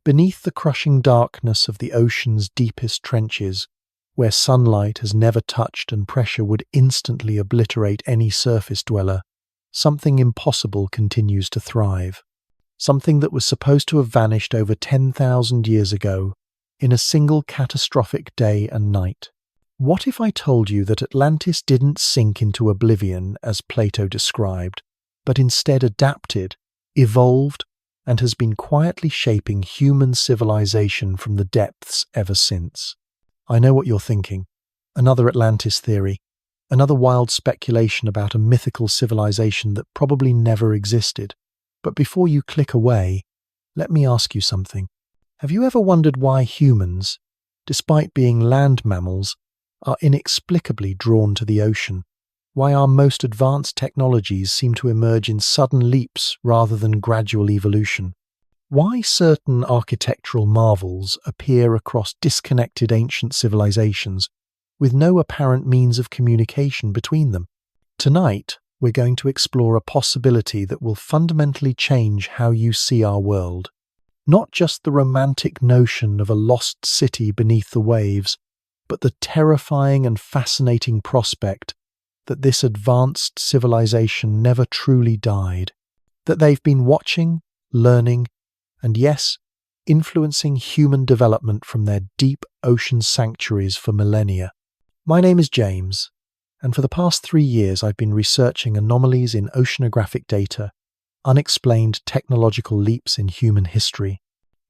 Beneath the crushing darkness of the ocean's deepest trenches, where sunlight has never touched and pressure would instantly obliterate any surface dweller, something impossible continues to thrive. Something that was supposed to have vanished over 10,000 years ago in a single catastrophic day and night. What if I told you that Atlantis didn't sink into oblivion as Plato described, but instead adapted, evolved, and has been quietly shaping human civilization from the depths ever since? I know what you're thinking. Another Atlantis theory, another wild speculation about a mythical civilization that probably never existed. But before you click away, let me ask you something. Have you ever wondered why humans, despite being land mammals, are inexplicably drawn to the ocean? Why our most advanced technologies seem to emerge in sudden leaps rather than gradual evolution? Why certain architectural marvels appear across disconnected ancient civilizations with no apparent means of communication between them? Tonight, we're going to explore a possibility that will fundamentally change how you see our world. Not just the romantic notion of a lost city beneath the waves, but the terrifying and fascinating prospect that this advanced civilization never truly died, that they've been watching, learning, and yes, influencing human development from their deep ocean sanctuaries for millennia. My name is James, and for the past 3 years I've been researching anomalies in oceanographic data, unexplained technological leaps in human history,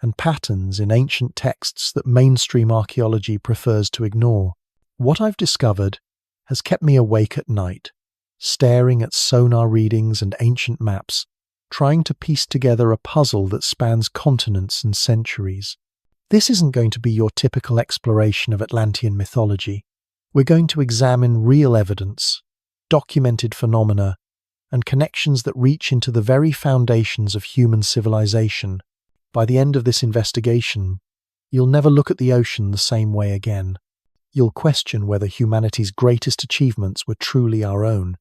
and patterns in ancient texts that mainstream archaeology prefers to ignore. What I've discovered has kept me awake at night, staring at sonar readings and ancient maps, trying to piece together a puzzle that spans continents and centuries. This isn't going to be your typical exploration of Atlantean mythology. We're going to examine real evidence, documented phenomena, and connections that reach into the very foundations of human civilization. By the end of this investigation, you'll never look at the ocean the same way again. You'll question whether humanity's greatest achievements were truly our own,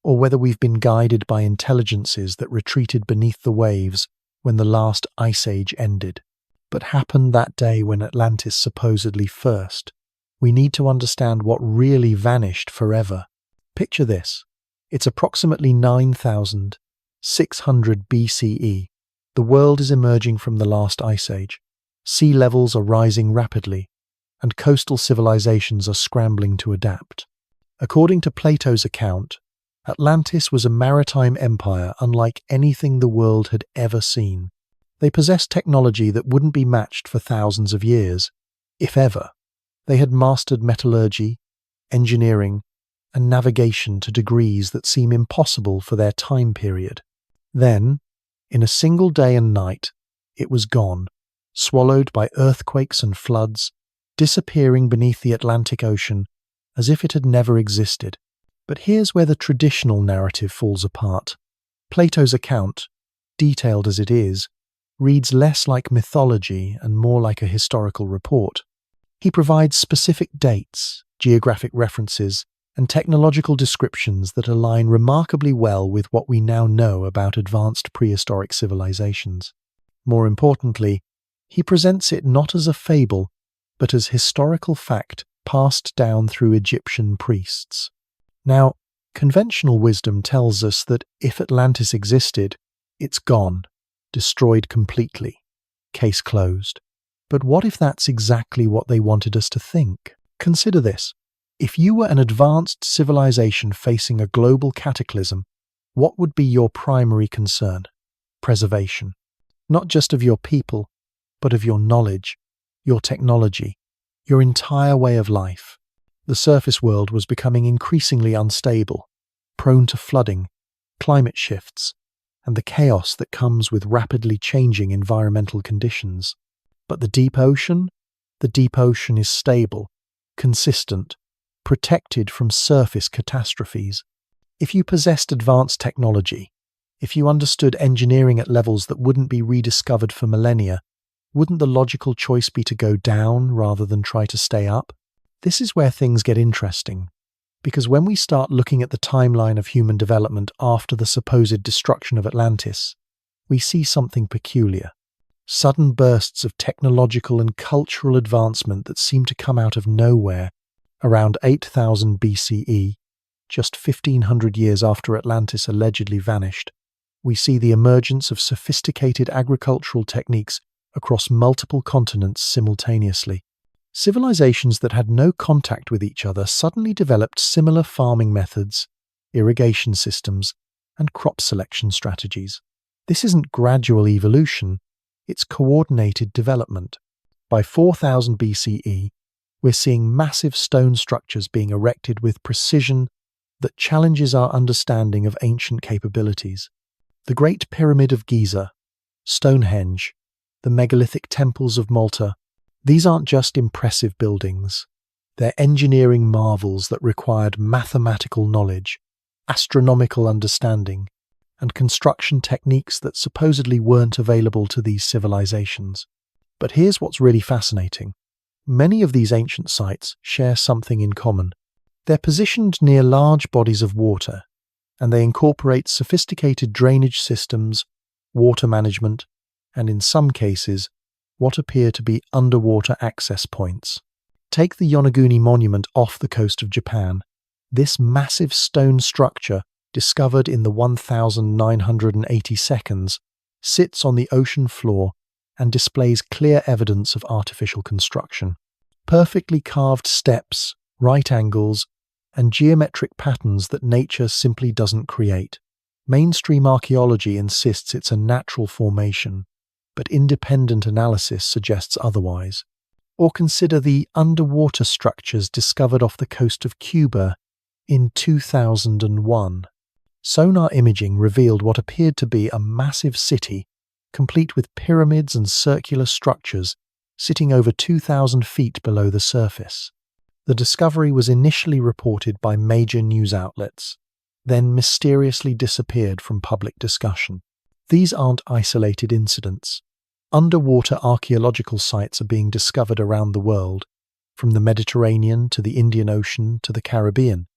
or whether we've been guided by intelligences that retreated beneath the waves when the last ice age ended, but happened that day when Atlantis supposedly first. We need to understand what really vanished forever. Picture this. It's approximately 9,600 BCE. The world is emerging from the last ice age. Sea levels are rising rapidly, and coastal civilizations are scrambling to adapt. According to Plato's account, Atlantis was a maritime empire unlike anything the world had ever seen. They possessed technology that wouldn't be matched for thousands of years, if ever. They had mastered metallurgy, engineering, and navigation to degrees that seem impossible for their time period. Then, in a single day and night, it was gone, swallowed by earthquakes and floods, disappearing beneath the Atlantic Ocean as if it had never existed. But here's where the traditional narrative falls apart. Plato's account, detailed as it is, reads less like mythology and more like a historical report. He provides specific dates, geographic references, and technological descriptions that align remarkably well with what we now know about advanced prehistoric civilizations. More importantly, he presents it not as a fable, but as historical fact passed down through Egyptian priests. Now, conventional wisdom tells us that if Atlantis existed, it's gone, destroyed completely, case closed. But what if that's exactly what they wanted us to think? Consider this. If you were an advanced civilization facing a global cataclysm, what would be your primary concern? Preservation. Not just of your people, but of your knowledge, your technology, your entire way of life. The surface world was becoming increasingly unstable, prone to flooding, climate shifts, and the chaos that comes with rapidly changing environmental conditions. But the deep ocean is stable, consistent, protected from surface catastrophes. If you possessed advanced technology, if you understood engineering at levels that wouldn't be rediscovered for millennia, wouldn't the logical choice be to go down rather than try to stay up? This is where things get interesting, because when we start looking at the timeline of human development after the supposed destruction of Atlantis, we see something peculiar. Sudden bursts of technological and cultural advancement that seem to come out of nowhere. Around 8000 BCE, just 1500 years after Atlantis allegedly vanished, we see the emergence of sophisticated agricultural techniques across multiple continents simultaneously. Civilizations that had no contact with each other suddenly developed similar farming methods, irrigation systems, and crop selection strategies. This isn't gradual evolution, it's coordinated development. By 4000 BCE, we're seeing massive stone structures being erected with precision that challenges our understanding of ancient capabilities. The Great Pyramid of Giza, Stonehenge, the megalithic temples of Malta, these aren't just impressive buildings. They're engineering marvels that required mathematical knowledge, astronomical understanding, and construction techniques that supposedly weren't available to these civilizations. But here's what's really fascinating. Many of these ancient sites share something in common. They're positioned near large bodies of water, and they incorporate sophisticated drainage systems, water management, and in some cases, what appear to be underwater access points. Take the Yonaguni Monument off the coast of Japan. This massive stone structure, discovered in the 1980 seconds, sits on the ocean floor and displays clear evidence of artificial construction. Perfectly carved steps, right angles, and geometric patterns that nature simply doesn't create. Mainstream archaeology insists it's a natural formation, but independent analysis suggests otherwise. Or consider the underwater structures discovered off the coast of Cuba in 2001. Sonar imaging revealed what appeared to be a massive city, complete with pyramids and circular structures sitting over 2,000 feet below the surface. The discovery was initially reported by major news outlets, then mysteriously disappeared from public discussion. These aren't isolated incidents. Underwater archaeological sites are being discovered around the world, from the Mediterranean to the Indian Ocean to the Caribbean.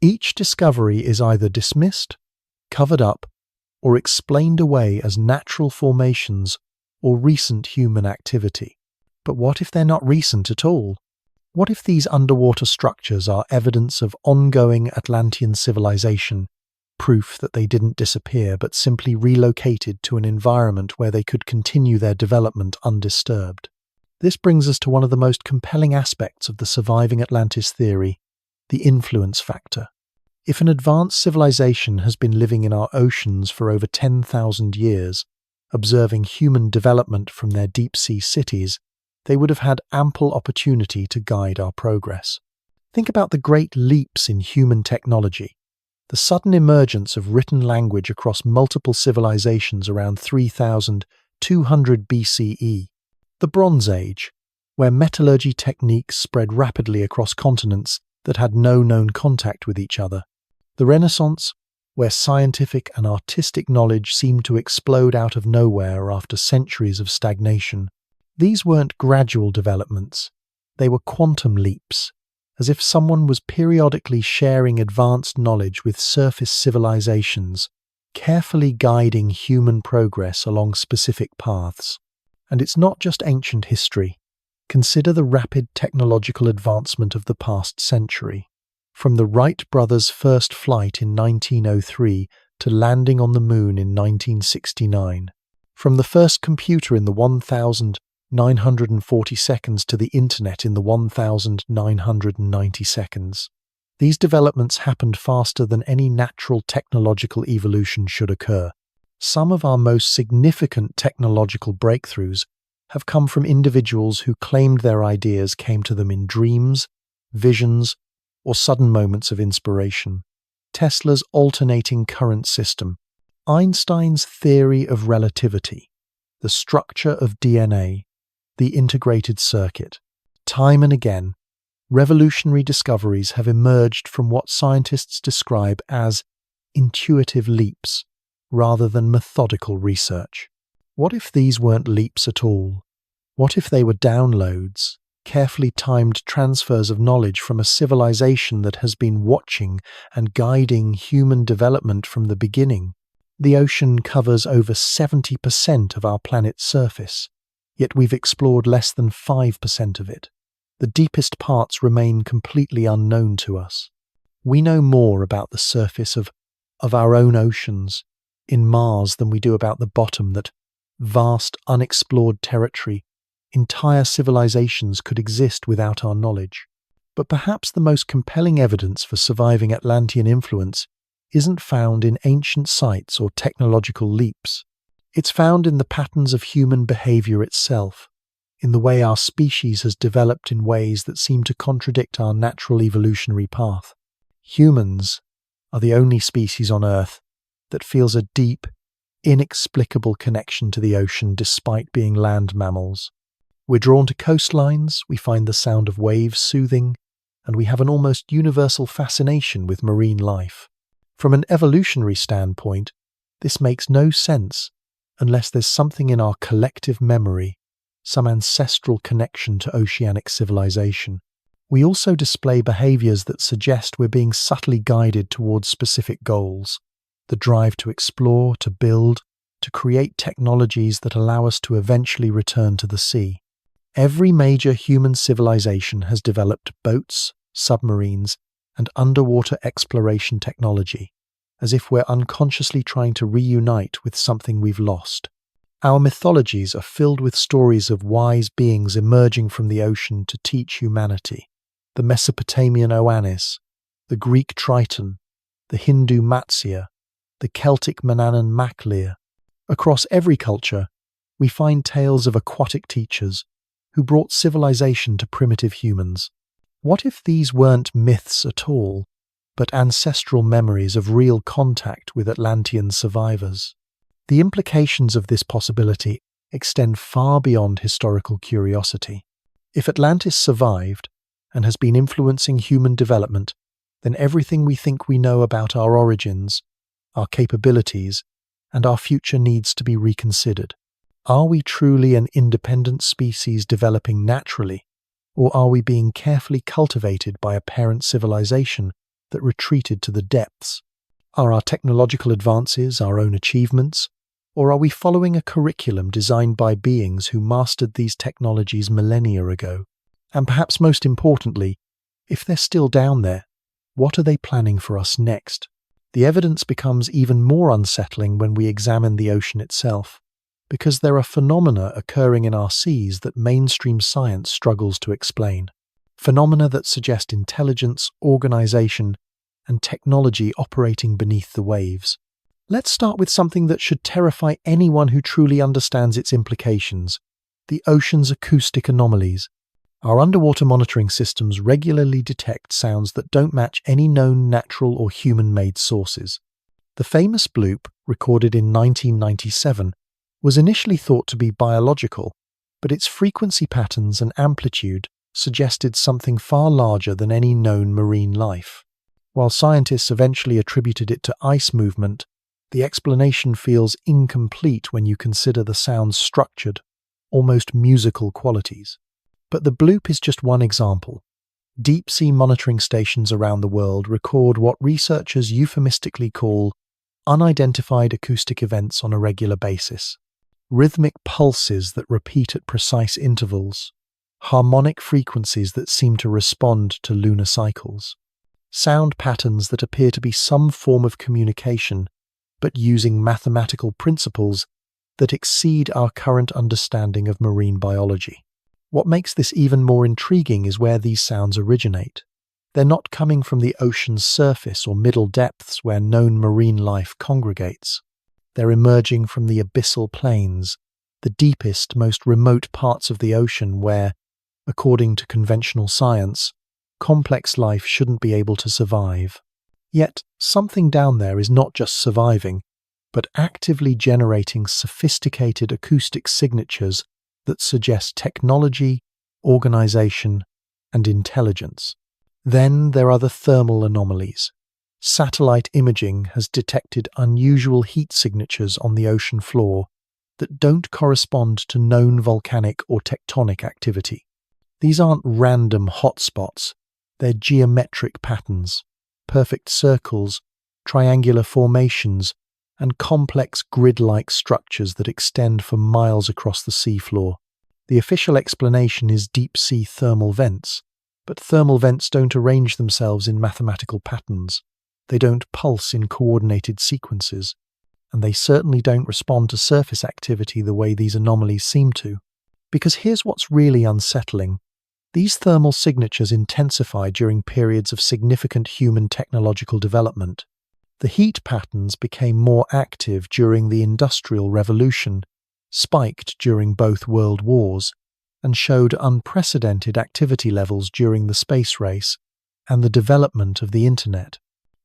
Each discovery is either dismissed, covered up, or explained away as natural formations or recent human activity. But what if they're not recent at all? What if these underwater structures are evidence of ongoing Atlantean civilization, proof that they didn't disappear but simply relocated to an environment where they could continue their development undisturbed? This brings us to one of the most compelling aspects of the surviving Atlantis theory, the influence factor. If an advanced civilization has been living in our oceans for over 10,000 years, observing human development from their deep-sea cities, they would have had ample opportunity to guide our progress. Think about the great leaps in human technology, the sudden emergence of written language across multiple civilizations around 3200 BCE, the Bronze Age, where metallurgy techniques spread rapidly across continents that had no known contact with each other, the Renaissance, where scientific and artistic knowledge seemed to explode out of nowhere after centuries of stagnation. These weren't gradual developments, they were quantum leaps, as if someone was periodically sharing advanced knowledge with surface civilizations, carefully guiding human progress along specific paths. And it's not just ancient history. Consider the rapid technological advancement of the past century. From the Wright brothers' first flight in 1903 to landing on the moon in 1969. From the first computer in the 1940 seconds to the internet in the 1990 seconds. These developments happened faster than any natural technological evolution should occur. Some of our most significant technological breakthroughs have come from individuals who claimed their ideas came to them in dreams, visions, or sudden moments of inspiration. Tesla's alternating current system, Einstein's theory of relativity, the structure of DNA, the integrated circuit. Time and again, revolutionary discoveries have emerged from what scientists describe as intuitive leaps, rather than methodical research. What if these weren't leaps at all? What if they were downloads, carefully timed transfers of knowledge from a civilization that has been watching and guiding human development from the beginning? The ocean covers over 70% of our planet's surface, yet we've explored less than 5% of it. The deepest parts remain completely unknown to us. We know more about the surface of our own oceans in Mars than we do about the bottom, that vast, unexplored territory. Entire civilizations could exist without our knowledge. But perhaps the most compelling evidence for surviving Atlantean influence isn't found in ancient sites or technological leaps. It's found in the patterns of human behavior itself, in the way our species has developed in ways that seem to contradict our natural evolutionary path. Humans are the only species on Earth that feels a deep, inexplicable connection to the ocean despite being land mammals. We're drawn to coastlines, we find the sound of waves soothing, and we have an almost universal fascination with marine life. From an evolutionary standpoint, this makes no sense unless there's something in our collective memory, some ancestral connection to oceanic civilization. We also display behaviors that suggest we're being subtly guided towards specific goals: the drive to explore, to build, to create technologies that allow us to eventually return to the sea. Every major human civilization has developed boats, submarines, and underwater exploration technology, as if we're unconsciously trying to reunite with something we've lost. Our mythologies are filled with stories of wise beings emerging from the ocean to teach humanity. The Mesopotamian Oannes, the Greek Triton, the Hindu Matsya, the Celtic Manannan Maclear. Across every culture, we find tales of aquatic teachers who brought civilization to primitive humans. What if these weren't myths at all, but ancestral memories of real contact with Atlantean survivors? The implications of this possibility extend far beyond historical curiosity. If Atlantis survived and has been influencing human development, then everything we think we know about our origins, our capabilities, and our future needs to be reconsidered. Are we truly an independent species developing naturally, or are we being carefully cultivated by a parent civilization that retreated to the depths? Are our technological advances our own achievements, or are we following a curriculum designed by beings who mastered these technologies millennia ago? And perhaps most importantly, if they're still down there, what are they planning for us next? The evidence becomes even more unsettling when we examine the ocean itself, because there are phenomena occurring in our seas that mainstream science struggles to explain. Phenomena that suggest intelligence, organization, and technology operating beneath the waves. Let's start with something that should terrify anyone who truly understands its implications: the ocean's acoustic anomalies. Our underwater monitoring systems regularly detect sounds that don't match any known natural or human-made sources. The famous bloop, recorded in 1997, was initially thought to be biological, but its frequency patterns and amplitude suggested something far larger than any known marine life. While scientists eventually attributed it to ice movement, the explanation feels incomplete when you consider the sound's structured, almost musical qualities. But the bloop is just one example. Deep-sea monitoring stations around the world record what researchers euphemistically call unidentified acoustic events on a regular basis. Rhythmic pulses that repeat at precise intervals, harmonic frequencies that seem to respond to lunar cycles, sound patterns that appear to be some form of communication, but using mathematical principles that exceed our current understanding of marine biology. What makes this even more intriguing is where these sounds originate. They're not coming from the ocean's surface or middle depths where known marine life congregates. They're emerging from the abyssal plains, the deepest, most remote parts of the ocean where, according to conventional science, complex life shouldn't be able to survive. Yet, something down there is not just surviving, but actively generating sophisticated acoustic signatures that suggest technology, organization, and intelligence. Then there are the thermal anomalies. Satellite imaging has detected unusual heat signatures on the ocean floor that don't correspond to known volcanic or tectonic activity. These aren't random hotspots, they're geometric patterns, perfect circles, triangular formations, and complex grid-like structures that extend for miles across the seafloor. The official explanation is deep-sea thermal vents, but thermal vents don't arrange themselves in mathematical patterns. They don't pulse in coordinated sequences, and they certainly don't respond to surface activity the way these anomalies seem to. Because here's what's really unsettling. These thermal signatures intensify during periods of significant human technological development. The heat patterns became more active during the Industrial Revolution, spiked during both world wars, and showed unprecedented activity levels during the space race and the development of the Internet.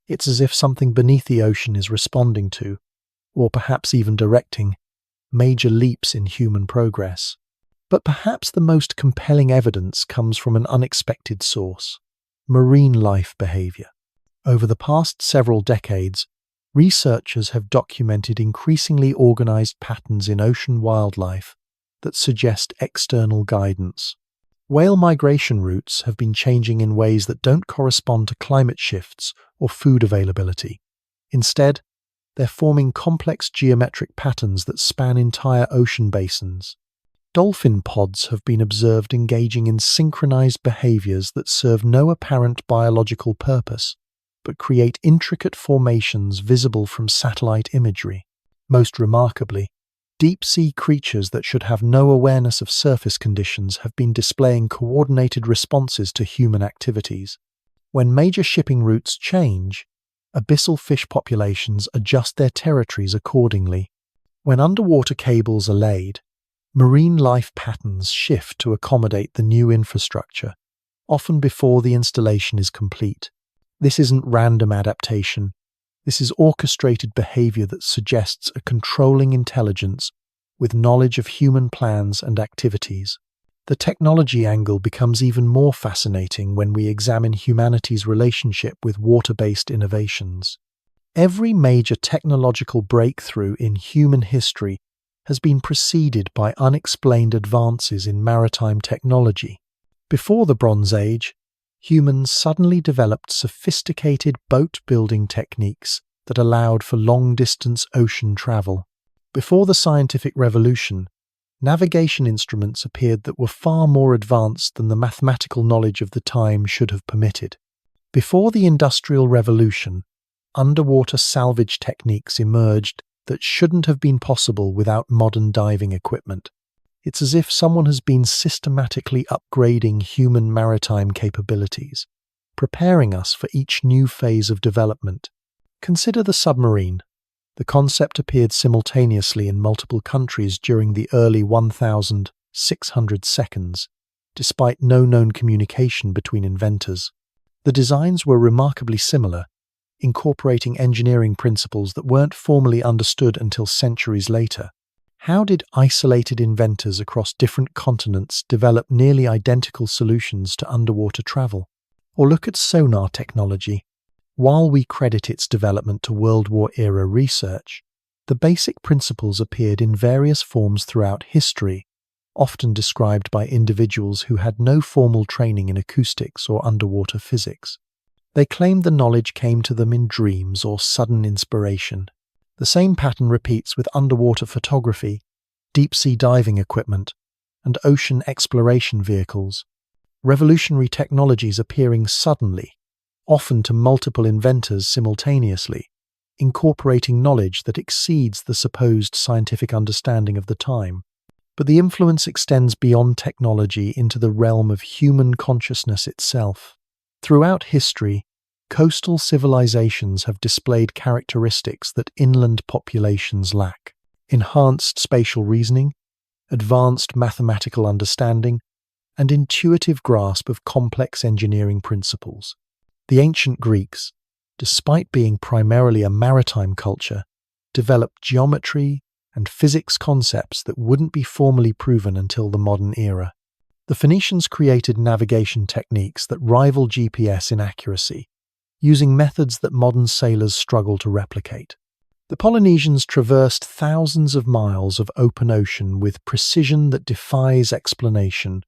It's as if something beneath the ocean is responding to, or perhaps even directing, major leaps in human progress. But perhaps the most compelling evidence comes from an unexpected source: marine life behavior. Over the past several decades, researchers have documented increasingly organized patterns in ocean wildlife that suggest external guidance. Whale migration routes have been changing in ways that don't correspond to climate shifts or food availability. Instead, they're forming complex geometric patterns that span entire ocean basins. Dolphin pods have been observed engaging in synchronized behaviors that serve no apparent biological purpose, but create intricate formations visible from satellite imagery. Most remarkably, deep-sea creatures that should have no awareness of surface conditions have been displaying coordinated responses to human activities. When major shipping routes change, abyssal fish populations adjust their territories accordingly. When underwater cables are laid, marine life patterns shift to accommodate the new infrastructure, often before the installation is complete. This isn't random adaptation. This is orchestrated behavior that suggests a controlling intelligence with knowledge of human plans and activities. The technology angle becomes even more fascinating when we examine humanity's relationship with water-based innovations. Every major technological breakthrough in human history has been preceded by unexplained advances in maritime technology. Before the Bronze Age, humans suddenly developed sophisticated boat-building techniques that allowed for long-distance ocean travel. Before the scientific revolution, navigation instruments appeared that were far more advanced than the mathematical knowledge of the time should have permitted. Before the Industrial Revolution, underwater salvage techniques emerged that shouldn't have been possible without modern diving equipment. It's as if someone has been systematically upgrading human maritime capabilities, preparing us for each new phase of development. Consider the submarine. The concept appeared simultaneously in multiple countries during the early 1600 seconds, despite no known communication between inventors. The designs were remarkably similar, incorporating engineering principles that weren't formally understood until centuries later. How did isolated inventors across different continents develop nearly identical solutions to underwater travel? Or look at sonar technology. While we credit its development to World War-era research, the basic principles appeared in various forms throughout history, often described by individuals who had no formal training in acoustics or underwater physics. They claimed the knowledge came to them in dreams or sudden inspiration. The same pattern repeats with underwater photography, deep-sea diving equipment, and ocean exploration vehicles. Revolutionary technologies appearing suddenly, often to multiple inventors simultaneously, incorporating knowledge that exceeds the supposed scientific understanding of the time. But the influence extends beyond technology into the realm of human consciousness itself. Throughout history, coastal civilizations have displayed characteristics that inland populations lack: enhanced spatial reasoning, advanced mathematical understanding, and intuitive grasp of complex engineering principles. The ancient Greeks, despite being primarily a maritime culture, developed geometry and physics concepts that wouldn't be formally proven until the modern era. The Phoenicians created navigation techniques that rival GPS in accuracy, using methods that modern sailors struggle to replicate. The Polynesians traversed thousands of miles of open ocean with precision that defies explanation,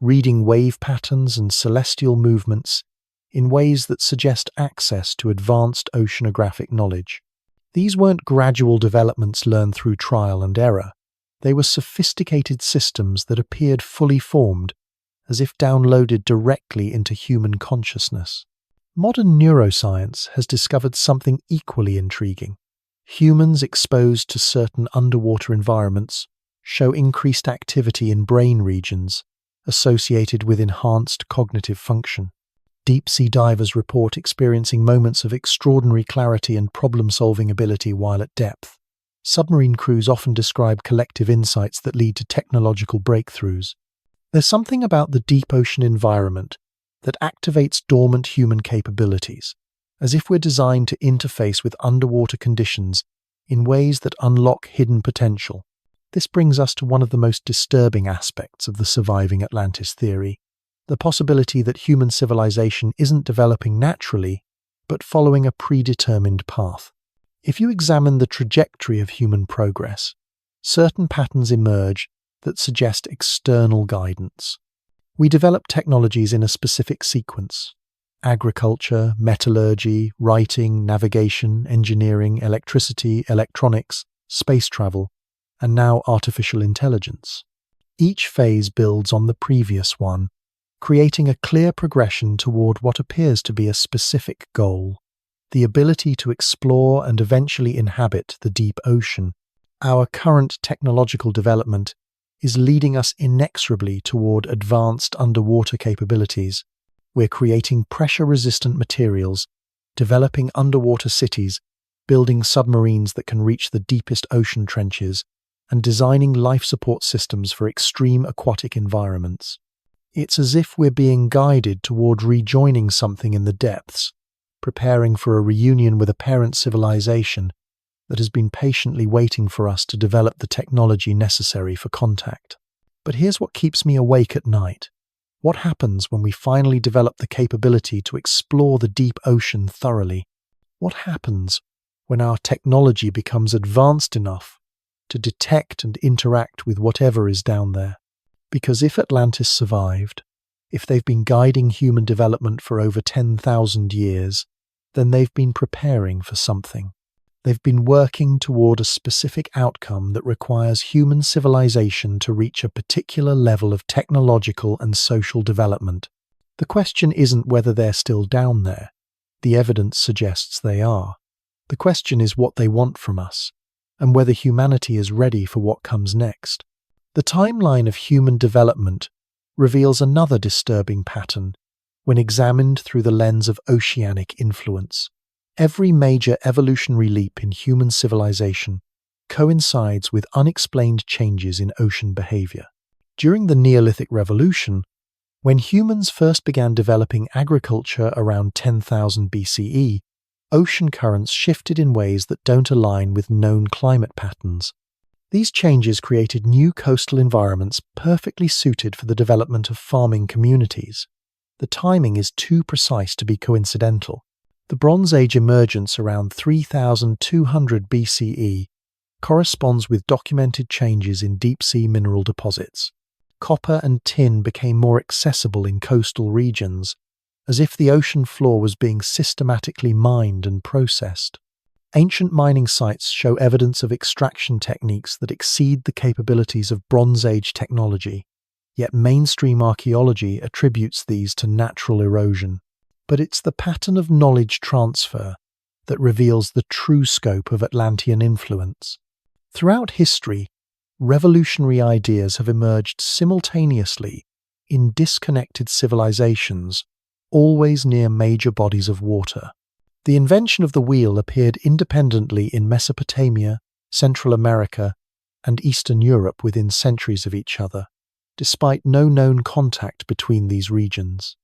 reading wave patterns and celestial movements in ways that suggest access to advanced oceanographic knowledge. These weren't gradual developments learned through trial and error. They were sophisticated systems that appeared fully formed, as if downloaded directly into human consciousness. Modern neuroscience has discovered something equally intriguing. Humans exposed to certain underwater environments show increased activity in brain regions associated with enhanced cognitive function. Deep-sea divers report experiencing moments of extraordinary clarity and problem-solving ability while at depth. Submarine crews often describe collective insights that lead to technological breakthroughs. There's something about the deep ocean environment that activates dormant human capabilities, as if we're designed to interface with underwater conditions in ways that unlock hidden potential. This brings us to one of the most disturbing aspects of the surviving Atlantis theory, the possibility that human civilization isn't developing naturally, but following a predetermined path. If you examine the trajectory of human progress, certain patterns emerge that suggest external guidance. We develop technologies in a specific sequence: agriculture, metallurgy, writing, navigation, engineering, electricity, electronics, space travel, and now artificial intelligence. Each phase builds on the previous one, creating a clear progression toward what appears to be a specific goal: the ability to explore and eventually inhabit the deep ocean. Our current technological development is leading us inexorably toward advanced underwater capabilities. We're creating pressure-resistant materials, developing underwater cities, building submarines that can reach the deepest ocean trenches, and designing life support systems for extreme aquatic environments. It's as if we're being guided toward rejoining something in the depths, preparing for a reunion with a parent civilization that has been patiently waiting for us to develop the technology necessary for contact. But here's what keeps me awake at night. What happens when we finally develop the capability to explore the deep ocean thoroughly? What happens when our technology becomes advanced enough to detect and interact with whatever is down there? Because if Atlantis survived, if they've been guiding human development for over 10,000 years, then they've been preparing for something. They've been working toward a specific outcome that requires human civilization to reach a particular level of technological and social development. The question isn't whether they're still down there. The evidence suggests they are. The question is what they want from us, and whether humanity is ready for what comes next. The timeline of human development reveals another disturbing pattern when examined through the lens of oceanic influence. Every major evolutionary leap in human civilization coincides with unexplained changes in ocean behavior. During the Neolithic Revolution, when humans first began developing agriculture around 10,000 BCE, ocean currents shifted in ways that don't align with known climate patterns. These changes created new coastal environments perfectly suited for the development of farming communities. The timing is too precise to be coincidental. The Bronze Age emergence around 3200 BCE corresponds with documented changes in deep-sea mineral deposits. Copper and tin became more accessible in coastal regions, as if the ocean floor was being systematically mined and processed. Ancient mining sites show evidence of extraction techniques that exceed the capabilities of Bronze Age technology, yet mainstream archaeology attributes these to natural erosion. But it's the pattern of knowledge transfer that reveals the true scope of Atlantean influence. Throughout history, revolutionary ideas have emerged simultaneously in disconnected civilizations, always near major bodies of water. The invention of the wheel appeared independently in Mesopotamia, Central America, and Eastern Europe within centuries of each other, despite no known contact between these regions.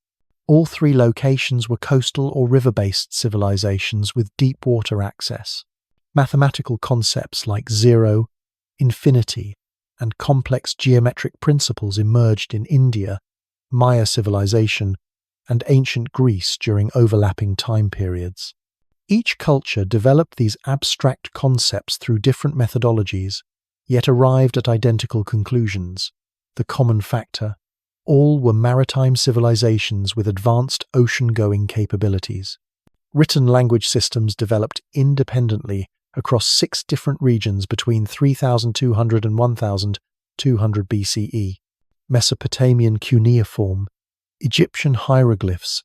All three locations were coastal or river-based civilizations with deep water access. Mathematical concepts like zero, infinity, and complex geometric principles emerged in India, Maya civilization, and ancient Greece during overlapping time periods. Each culture developed these abstract concepts through different methodologies, yet arrived at identical conclusions. The common factor: all were maritime civilizations with advanced ocean-going capabilities. Written language systems developed independently across 6 different regions between 3200 and 1200 BCE. Mesopotamian cuneiform, Egyptian hieroglyphs,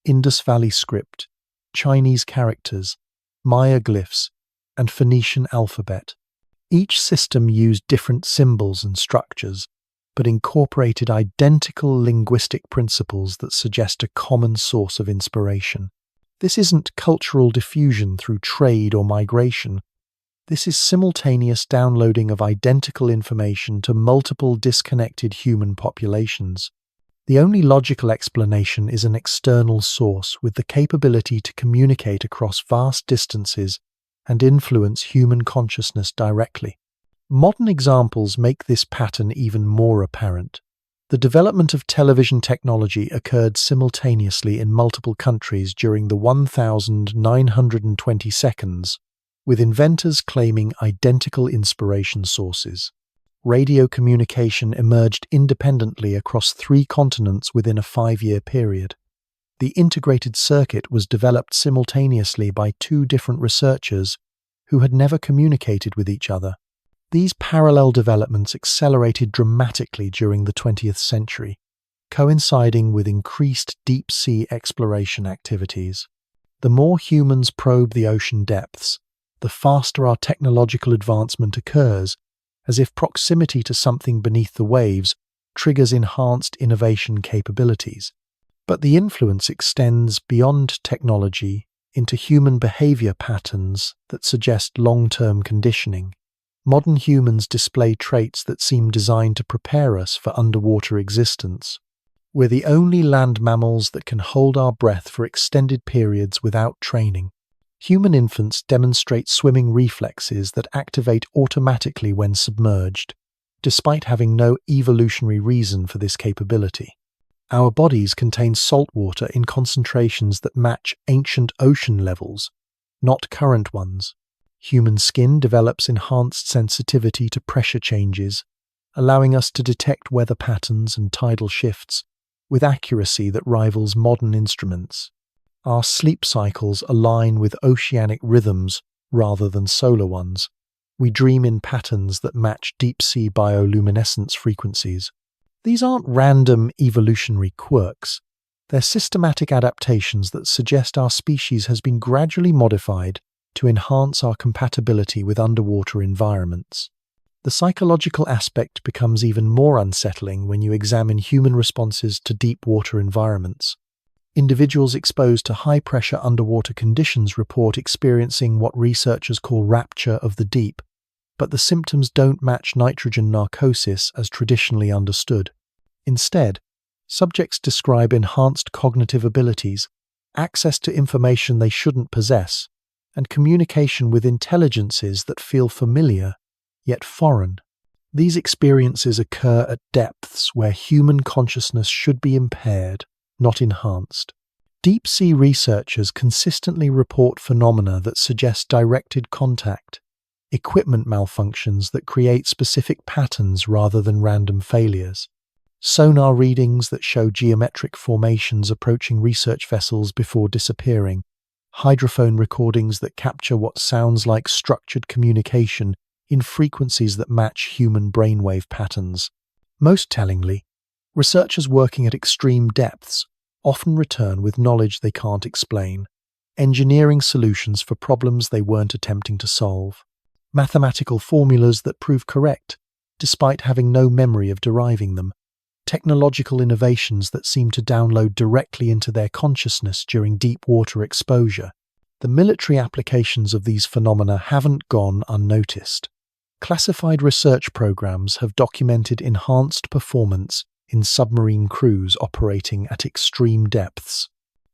Indus Valley script, Chinese characters, Maya glyphs, and Phoenician alphabet. Each system used different symbols and structures, but incorporated identical linguistic principles that suggest a common source of inspiration. This isn't cultural diffusion through trade or migration. This is simultaneous downloading of identical information to multiple disconnected human populations. The only logical explanation is an external source with the capability to communicate across vast distances and influence human consciousness directly. Modern examples make this pattern even more apparent. The development of television technology occurred simultaneously in multiple countries during the 1920 seconds, with inventors claiming identical inspiration sources. Radio communication emerged independently across 3 continents within a 5-year period. The integrated circuit was developed simultaneously by 2 different researchers who had never communicated with each other. These parallel developments accelerated dramatically during the 20th century, coinciding with increased deep-sea exploration activities. The more humans probe the ocean depths, the faster our technological advancement occurs, as if proximity to something beneath the waves triggers enhanced innovation capabilities. But the influence extends beyond technology into human behavior patterns that suggest long-term conditioning. Modern humans display traits that seem designed to prepare us for underwater existence. We're the only land mammals that can hold our breath for extended periods without training. Human infants demonstrate swimming reflexes that activate automatically when submerged, despite having no evolutionary reason for this capability. Our bodies contain salt water in concentrations that match ancient ocean levels, not current ones. Human skin develops enhanced sensitivity to pressure changes, allowing us to detect weather patterns and tidal shifts with accuracy that rivals modern instruments. Our sleep cycles align with oceanic rhythms rather than solar ones. We dream in patterns that match deep-sea bioluminescence frequencies. These aren't random evolutionary quirks. They're systematic adaptations that suggest our species has been gradually modified to enhance our compatibility with underwater environments. The psychological aspect becomes even more unsettling when you examine human responses to deep water environments. Individuals exposed to high-pressure underwater conditions report experiencing what researchers call rapture of the deep, but the symptoms don't match nitrogen narcosis as traditionally understood. Instead, subjects describe enhanced cognitive abilities, access to information they shouldn't possess, and communication with intelligences that feel familiar, yet foreign. These experiences occur at depths where human consciousness should be impaired, not enhanced. Deep-sea researchers consistently report phenomena that suggest directed contact, equipment malfunctions that create specific patterns rather than random failures, sonar readings that show geometric formations approaching research vessels before disappearing, hydrophone recordings that capture what sounds like structured communication in frequencies that match human brainwave patterns. Most tellingly, researchers working at extreme depths often return with knowledge they can't explain, engineering solutions for problems they weren't attempting to solve, mathematical formulas that prove correct despite having no memory of deriving them, technological innovations that seem to download directly into their consciousness during deep water exposure. The military applications of these phenomena haven't gone unnoticed. Classified research programs have documented enhanced performance in submarine crews operating at extreme depths.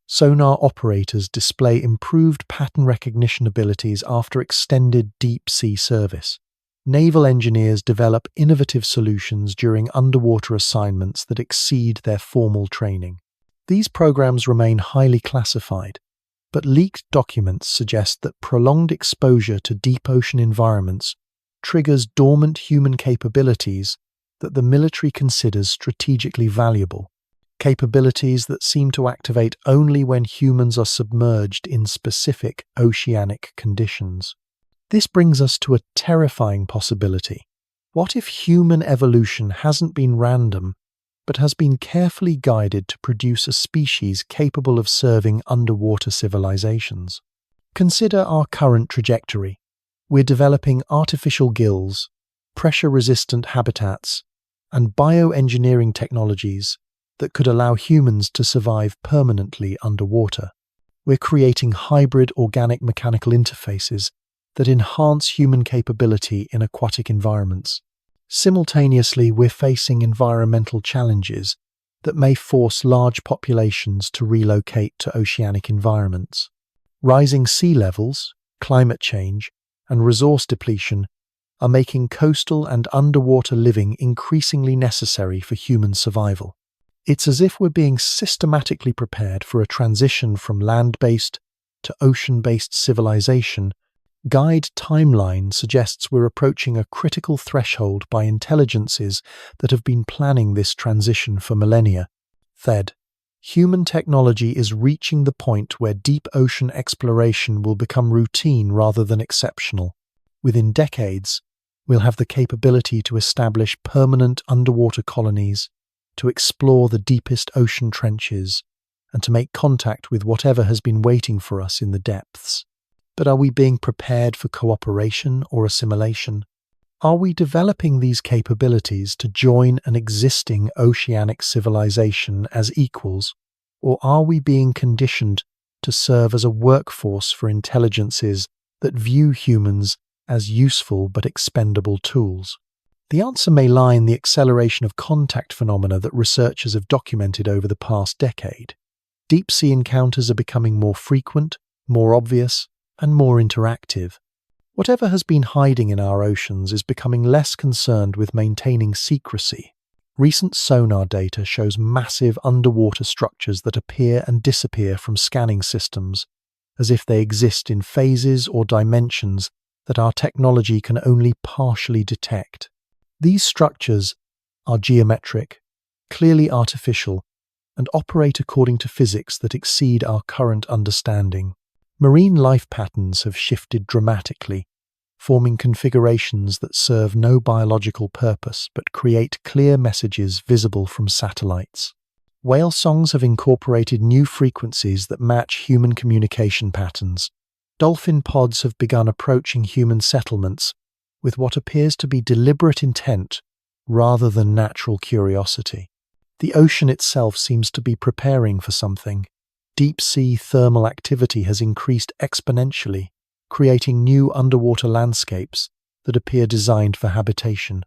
Sonar operators display improved pattern recognition abilities after extended deep-sea service. Naval engineers develop innovative solutions during underwater assignments that exceed their formal training. These programs remain highly classified, but leaked documents suggest that prolonged exposure to deep ocean environments triggers dormant human capabilities that the military considers strategically valuable, capabilities that seem to activate only when humans are submerged in specific oceanic conditions. This brings us to a terrifying possibility. What if human evolution hasn't been random, but has been carefully guided to produce a species capable of serving underwater civilizations? Consider our current trajectory. We're developing artificial gills, pressure-resistant habitats, and bioengineering technologies that could allow humans to survive permanently underwater. We're creating hybrid organic-mechanical interfaces that enhance human capability in aquatic environments. Simultaneously, we're facing environmental challenges that may force large populations to relocate to oceanic environments. Rising sea levels, climate change, and resource depletion are making coastal and underwater living increasingly necessary for human survival. It's as if we're being systematically prepared for a transition from land-based to ocean-based civilization. Guide timeline suggests we're approaching a critical threshold by intelligences that have been planning this transition for millennia. Human technology is reaching the point where deep ocean exploration will become routine rather than exceptional. Within decades, we'll have the capability to establish permanent underwater colonies, to explore the deepest ocean trenches, and to make contact with whatever has been waiting for us in the depths. But are we being prepared for cooperation or assimilation? Are we developing these capabilities to join an existing oceanic civilization as equals, or are we being conditioned to serve as a workforce for intelligences that view humans as useful but expendable tools? The answer may lie in the acceleration of contact phenomena that researchers have documented over the past decade. Deep-sea encounters are becoming more frequent, more obvious, and more interactive. Whatever has been hiding in our oceans is becoming less concerned with maintaining secrecy. Recent sonar data shows massive underwater structures that appear and disappear from scanning systems, as if they exist in phases or dimensions that our technology can only partially detect. These structures are geometric, clearly artificial, and operate according to physics that exceed our current understanding. Marine life patterns have shifted dramatically, forming configurations that serve no biological purpose but create clear messages visible from satellites. Whale songs have incorporated new frequencies that match human communication patterns. Dolphin pods have begun approaching human settlements with what appears to be deliberate intent rather than natural curiosity. The ocean itself seems to be preparing for something. Deep-sea thermal activity has increased exponentially, creating new underwater landscapes that appear designed for habitation.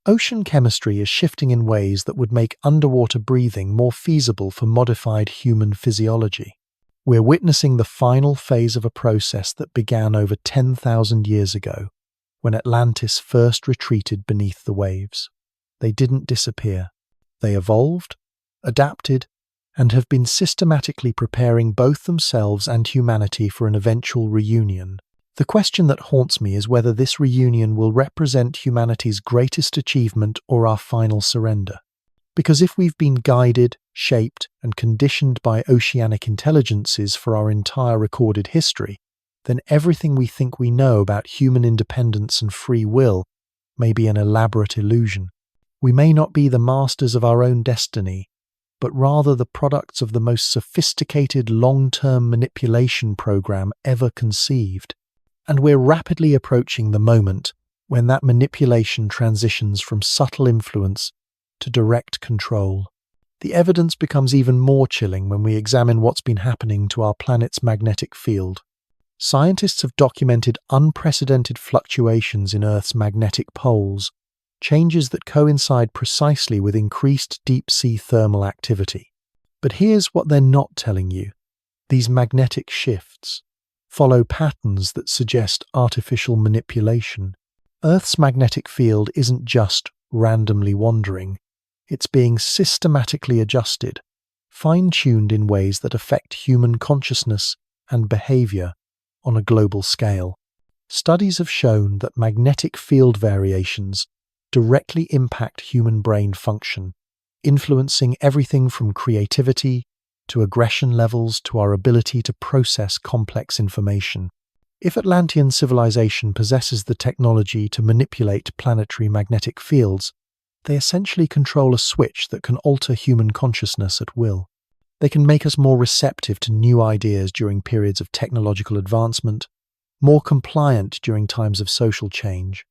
Ocean chemistry is shifting in ways that would make underwater breathing more feasible for modified human physiology. We're witnessing the final phase of a process that began over 10,000 years ago, when Atlantis first retreated beneath the waves. They didn't disappear. They evolved, adapted, and have been systematically preparing both themselves and humanity for an eventual reunion. The question that haunts me is whether this reunion will represent humanity's greatest achievement or our final surrender. Because if we've been guided, shaped, and conditioned by oceanic intelligences for our entire recorded history, then everything we think we know about human independence and free will may be an elaborate illusion. We may not be the masters of our own destiny, but rather the products of the most sophisticated long-term manipulation program ever conceived. And we're rapidly approaching the moment when that manipulation transitions from subtle influence to direct control. The evidence becomes even more chilling when we examine what's been happening to our planet's magnetic field. Scientists have documented unprecedented fluctuations in Earth's magnetic poles, changes that coincide precisely with increased deep-sea thermal activity. But here's what they're not telling you. These magnetic shifts follow patterns that suggest artificial manipulation. Earth's magnetic field isn't just randomly wandering. It's being systematically adjusted, fine-tuned in ways that affect human consciousness and behavior on a global scale. Studies have shown that magnetic field variations directly impact human brain function, influencing everything from creativity to aggression levels to our ability to process complex information. If Atlantean civilization possesses the technology to manipulate planetary magnetic fields, they essentially control a switch that can alter human consciousness at will. They can make us more receptive to new ideas during periods of technological advancement, more compliant during times of social change,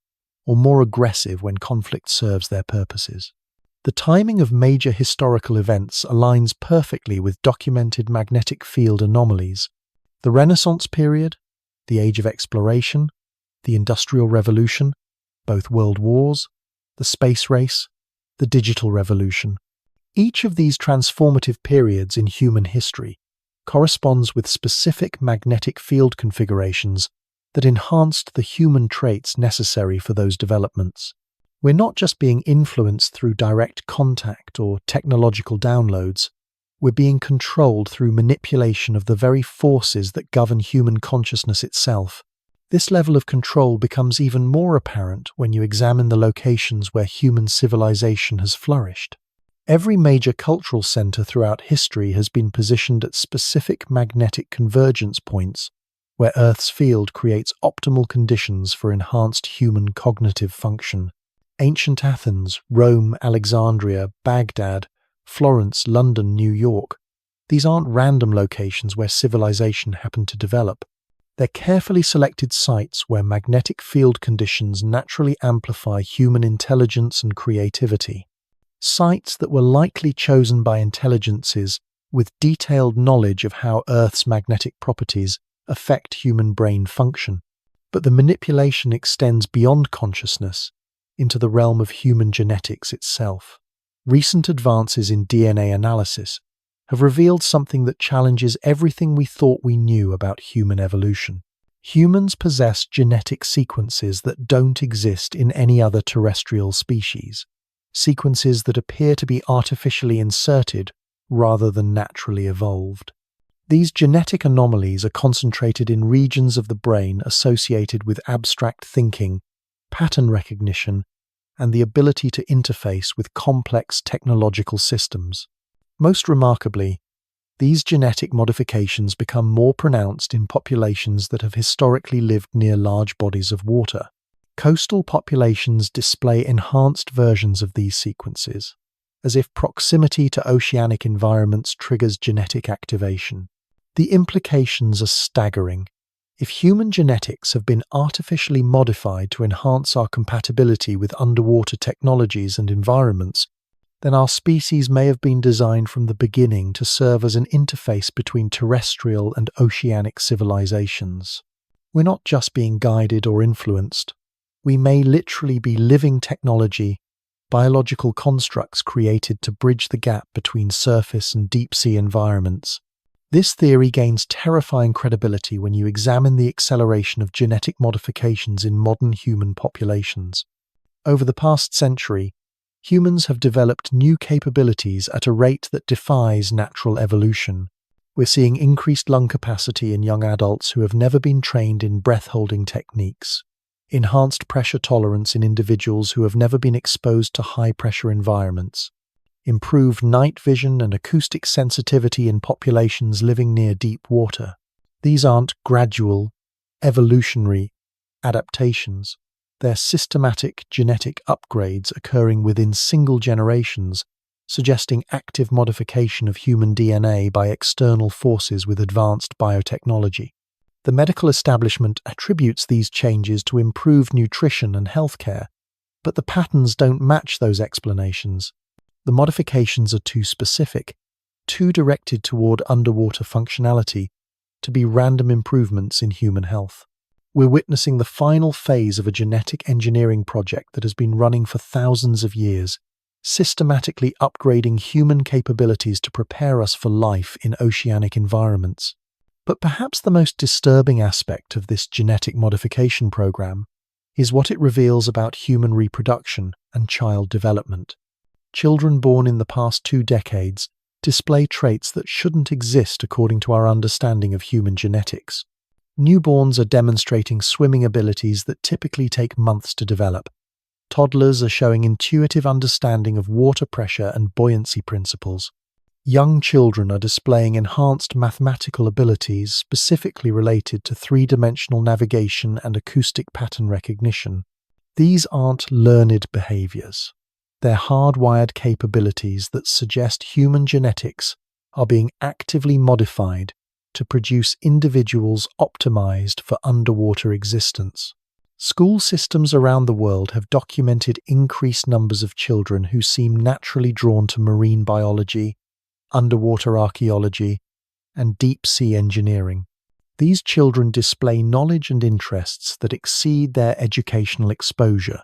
or more aggressive when conflict serves their purposes. The timing of major historical events aligns perfectly with documented magnetic field anomalies. The Renaissance period, the Age of Exploration, the Industrial Revolution, both world wars, the space race, the digital revolution. Each of these transformative periods in human history corresponds with specific magnetic field configurations that enhanced the human traits necessary for those developments. We're not just being influenced through direct contact or technological downloads, we're being controlled through manipulation of the very forces that govern human consciousness itself. This level of control becomes even more apparent when you examine the locations where human civilization has flourished. Every major cultural center throughout history has been positioned at specific magnetic convergence points where Earth's field creates optimal conditions for enhanced human cognitive function. Ancient Athens, Rome, Alexandria, Baghdad, Florence, London, New York. These aren't random locations where civilization happened to develop. They're carefully selected sites where magnetic field conditions naturally amplify human intelligence and creativity. Sites that were likely chosen by intelligences with detailed knowledge of how Earth's magnetic properties affect human brain function. But the manipulation extends beyond consciousness into the realm of human genetics itself. Recent advances in DNA analysis have revealed something that challenges everything we thought we knew about human evolution. Humans possess genetic sequences that don't exist in any other terrestrial species, sequences that appear to be artificially inserted rather than naturally evolved. These genetic anomalies are concentrated in regions of the brain associated with abstract thinking, pattern recognition, and the ability to interface with complex technological systems. Most remarkably, these genetic modifications become more pronounced in populations that have historically lived near large bodies of water. Coastal populations display enhanced versions of these sequences, as if proximity to oceanic environments triggers genetic activation. The implications are staggering. If human genetics have been artificially modified to enhance our compatibility with underwater technologies and environments, then our species may have been designed from the beginning to serve as an interface between terrestrial and oceanic civilizations. We're not just being guided or influenced. We may literally be living technology, biological constructs created to bridge the gap between surface and deep-sea environments. This theory gains terrifying credibility when you examine the acceleration of genetic modifications in modern human populations. Over the past century, humans have developed new capabilities at a rate that defies natural evolution. We're seeing increased lung capacity in young adults who have never been trained in breath-holding techniques, enhanced pressure tolerance in individuals who have never been exposed to high-pressure environments, improved night vision and acoustic sensitivity in populations living near deep water. These aren't gradual, evolutionary adaptations. They're systematic genetic upgrades occurring within single generations, suggesting active modification of human DNA by external forces with advanced biotechnology. The medical establishment attributes these changes to improved nutrition and healthcare, but the patterns don't match those explanations. The modifications are too specific, too directed toward underwater functionality, to be random improvements in human health. We're witnessing the final phase of a genetic engineering project that has been running for thousands of years, systematically upgrading human capabilities to prepare us for life in oceanic environments. But perhaps the most disturbing aspect of this genetic modification program is what it reveals about human reproduction and child development. Children born in the past 2 decades display traits that shouldn't exist according to our understanding of human genetics. Newborns are demonstrating swimming abilities that typically take months to develop. Toddlers are showing intuitive understanding of water pressure and buoyancy principles. Young children are displaying enhanced mathematical abilities specifically related to three-dimensional navigation and acoustic pattern recognition. These aren't learned behaviors. They're hardwired capabilities that suggest human genetics are being actively modified to produce individuals optimized for underwater existence. School systems around the world have documented increased numbers of children who seem naturally drawn to marine biology, underwater archaeology, and deep-sea engineering. These children display knowledge and interests that exceed their educational exposure,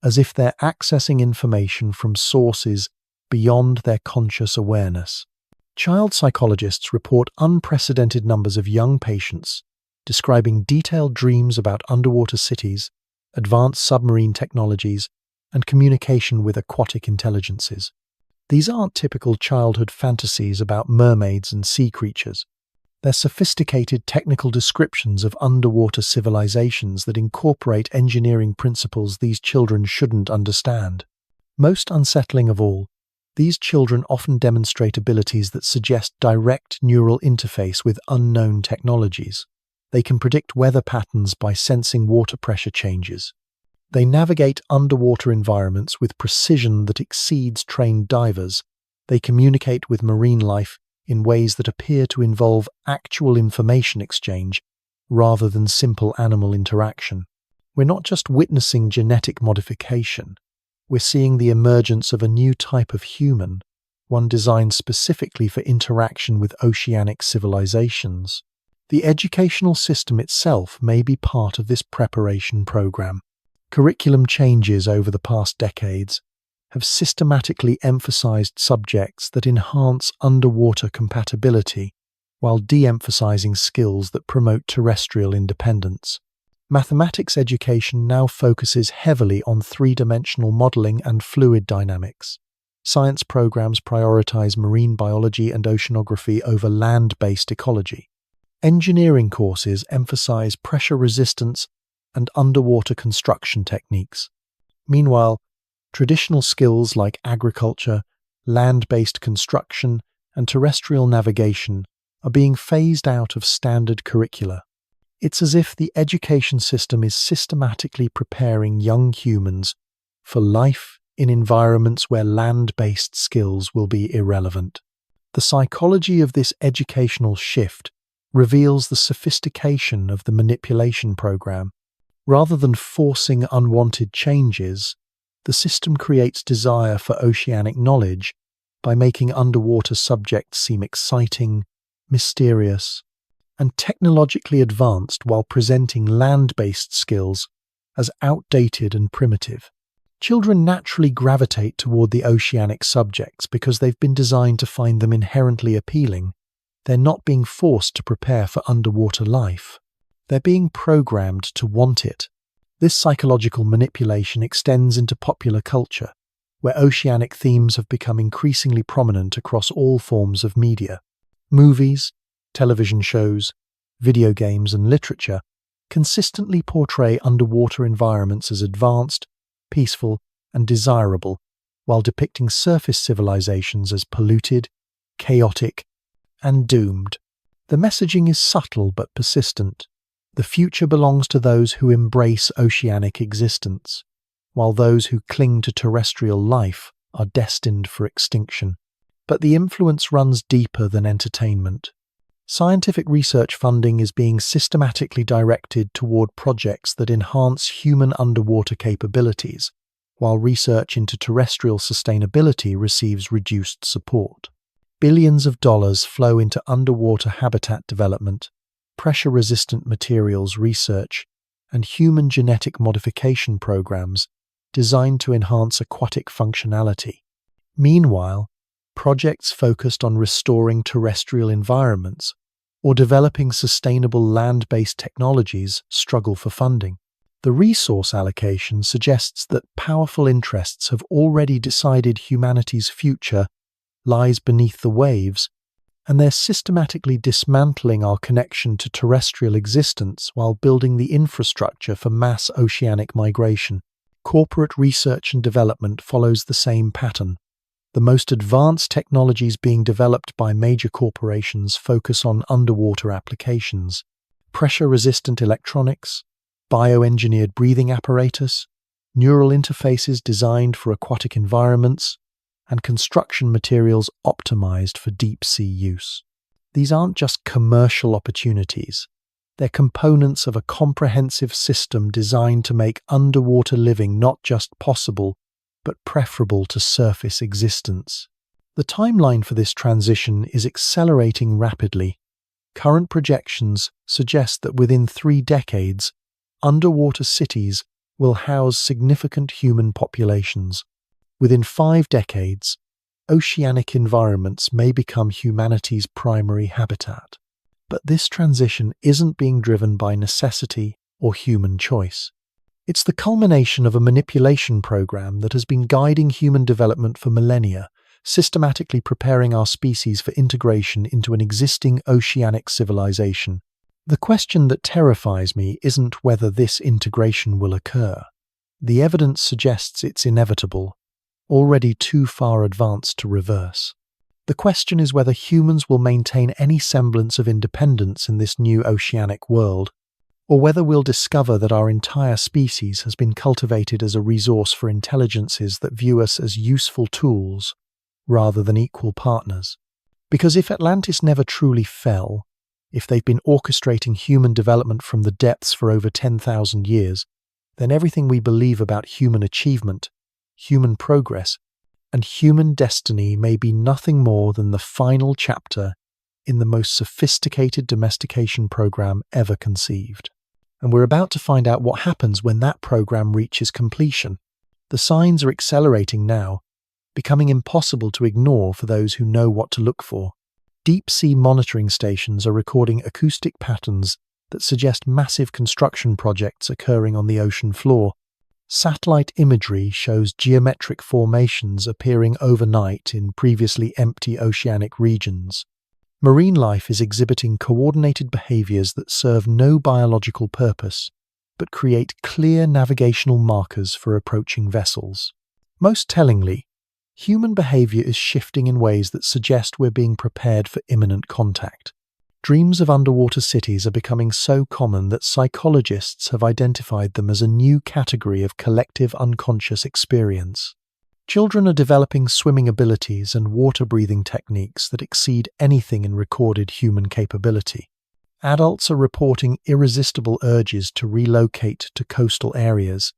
as if they're accessing information from sources beyond their conscious awareness. Child psychologists report unprecedented numbers of young patients describing detailed dreams about underwater cities, advanced submarine technologies, and communication with aquatic intelligences. These aren't typical childhood fantasies about mermaids and sea creatures. They're sophisticated technical descriptions of underwater civilizations that incorporate engineering principles these children shouldn't understand. Most unsettling of all, these children often demonstrate abilities that suggest direct neural interface with unknown technologies. They can predict weather patterns by sensing water pressure changes. They navigate underwater environments with precision that exceeds trained divers. They communicate with marine life in ways that appear to involve actual information exchange rather than simple animal interaction. We're not just witnessing genetic modification. We're seeing the emergence of a new type of human, one designed specifically for interaction with oceanic civilizations. The educational system itself may be part of this preparation program. Curriculum changes over the past decades have systematically emphasized subjects that enhance underwater compatibility while de-emphasizing skills that promote terrestrial independence. Mathematics education now focuses heavily on three-dimensional modeling and fluid dynamics. Science programs prioritize marine biology and oceanography over land-based ecology. Engineering courses emphasize pressure resistance and underwater construction techniques. Meanwhile, traditional skills like agriculture, land-based construction, and terrestrial navigation are being phased out of standard curricula. It's as if the education system is systematically preparing young humans for life in environments where land-based skills will be irrelevant. The psychology of this educational shift reveals the sophistication of the manipulation program. Rather than forcing unwanted changes, the system creates desire for oceanic knowledge by making underwater subjects seem exciting, mysterious, and technologically advanced while presenting land-based skills as outdated and primitive. Children naturally gravitate toward the oceanic subjects because they've been designed to find them inherently appealing. They're not being forced to prepare for underwater life. They're being programmed to want it. This psychological manipulation extends into popular culture, where oceanic themes have become increasingly prominent across all forms of media. Movies, television shows, video games, and literature consistently portray underwater environments as advanced, peaceful, and desirable, while depicting surface civilizations as polluted, chaotic, and doomed. The messaging is subtle but persistent. The future belongs to those who embrace oceanic existence, while those who cling to terrestrial life are destined for extinction. But the influence runs deeper than entertainment. Scientific research funding is being systematically directed toward projects that enhance human underwater capabilities, while research into terrestrial sustainability receives reduced support. Billions of dollars flow into underwater habitat development, pressure-resistant materials research, and human genetic modification programs designed to enhance aquatic functionality. Meanwhile, projects focused on restoring terrestrial environments or developing sustainable land-based technologies struggle for funding. The resource allocation suggests that powerful interests have already decided humanity's future lies beneath the waves, and they're systematically dismantling our connection to terrestrial existence while building the infrastructure for mass oceanic migration. Corporate research and development follows the same pattern. The most advanced technologies being developed by major corporations focus on underwater applications, pressure-resistant electronics, bioengineered breathing apparatus, neural interfaces designed for aquatic environments, and construction materials optimized for deep-sea use. These aren't just commercial opportunities. They're components of a comprehensive system designed to make underwater living not just possible, but preferable to surface existence. The timeline for this transition is accelerating rapidly. Current projections suggest that within 3 decades, underwater cities will house significant human populations. Within 5 decades, oceanic environments may become humanity's primary habitat. But this transition isn't being driven by necessity or human choice. It's the culmination of a manipulation program that has been guiding human development for millennia, systematically preparing our species for integration into an existing oceanic civilization. The question that terrifies me isn't whether this integration will occur. The evidence suggests it's inevitable, already too far advanced to reverse. The question is whether humans will maintain any semblance of independence in this new oceanic world, or whether we'll discover that our entire species has been cultivated as a resource for intelligences that view us as useful tools rather than equal partners. Because if Atlantis never truly fell, if they've been orchestrating human development from the depths for over 10,000 years, then everything we believe about human achievement, human progress, and human destiny may be nothing more than the final chapter in the most sophisticated domestication program ever conceived. And we're about to find out what happens when that program reaches completion. The signs are accelerating now, becoming impossible to ignore for those who know what to look for. Deep-sea monitoring stations are recording acoustic patterns that suggest massive construction projects occurring on the ocean floor. Satellite imagery shows geometric formations appearing overnight in previously empty oceanic regions. Marine life is exhibiting coordinated behaviors that serve no biological purpose, but create clear navigational markers for approaching vessels. Most tellingly, human behavior is shifting in ways that suggest we're being prepared for imminent contact. Dreams of underwater cities are becoming so common that psychologists have identified them as a new category of collective unconscious experience. Children are developing swimming abilities and water-breathing techniques that exceed anything in recorded human capability. Adults are reporting irresistible urges to relocate to coastal areas,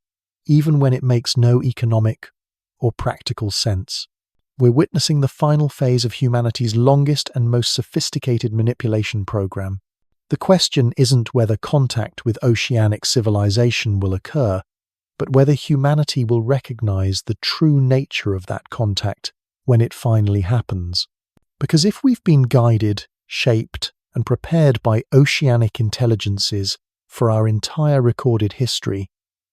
even when it makes no economic or practical sense. We're witnessing the final phase of humanity's longest and most sophisticated manipulation program. The question isn't whether contact with oceanic civilization will occur, but whether humanity will recognize the true nature of that contact when it finally happens. Because if we've been guided, shaped, and prepared by oceanic intelligences for our entire recorded history,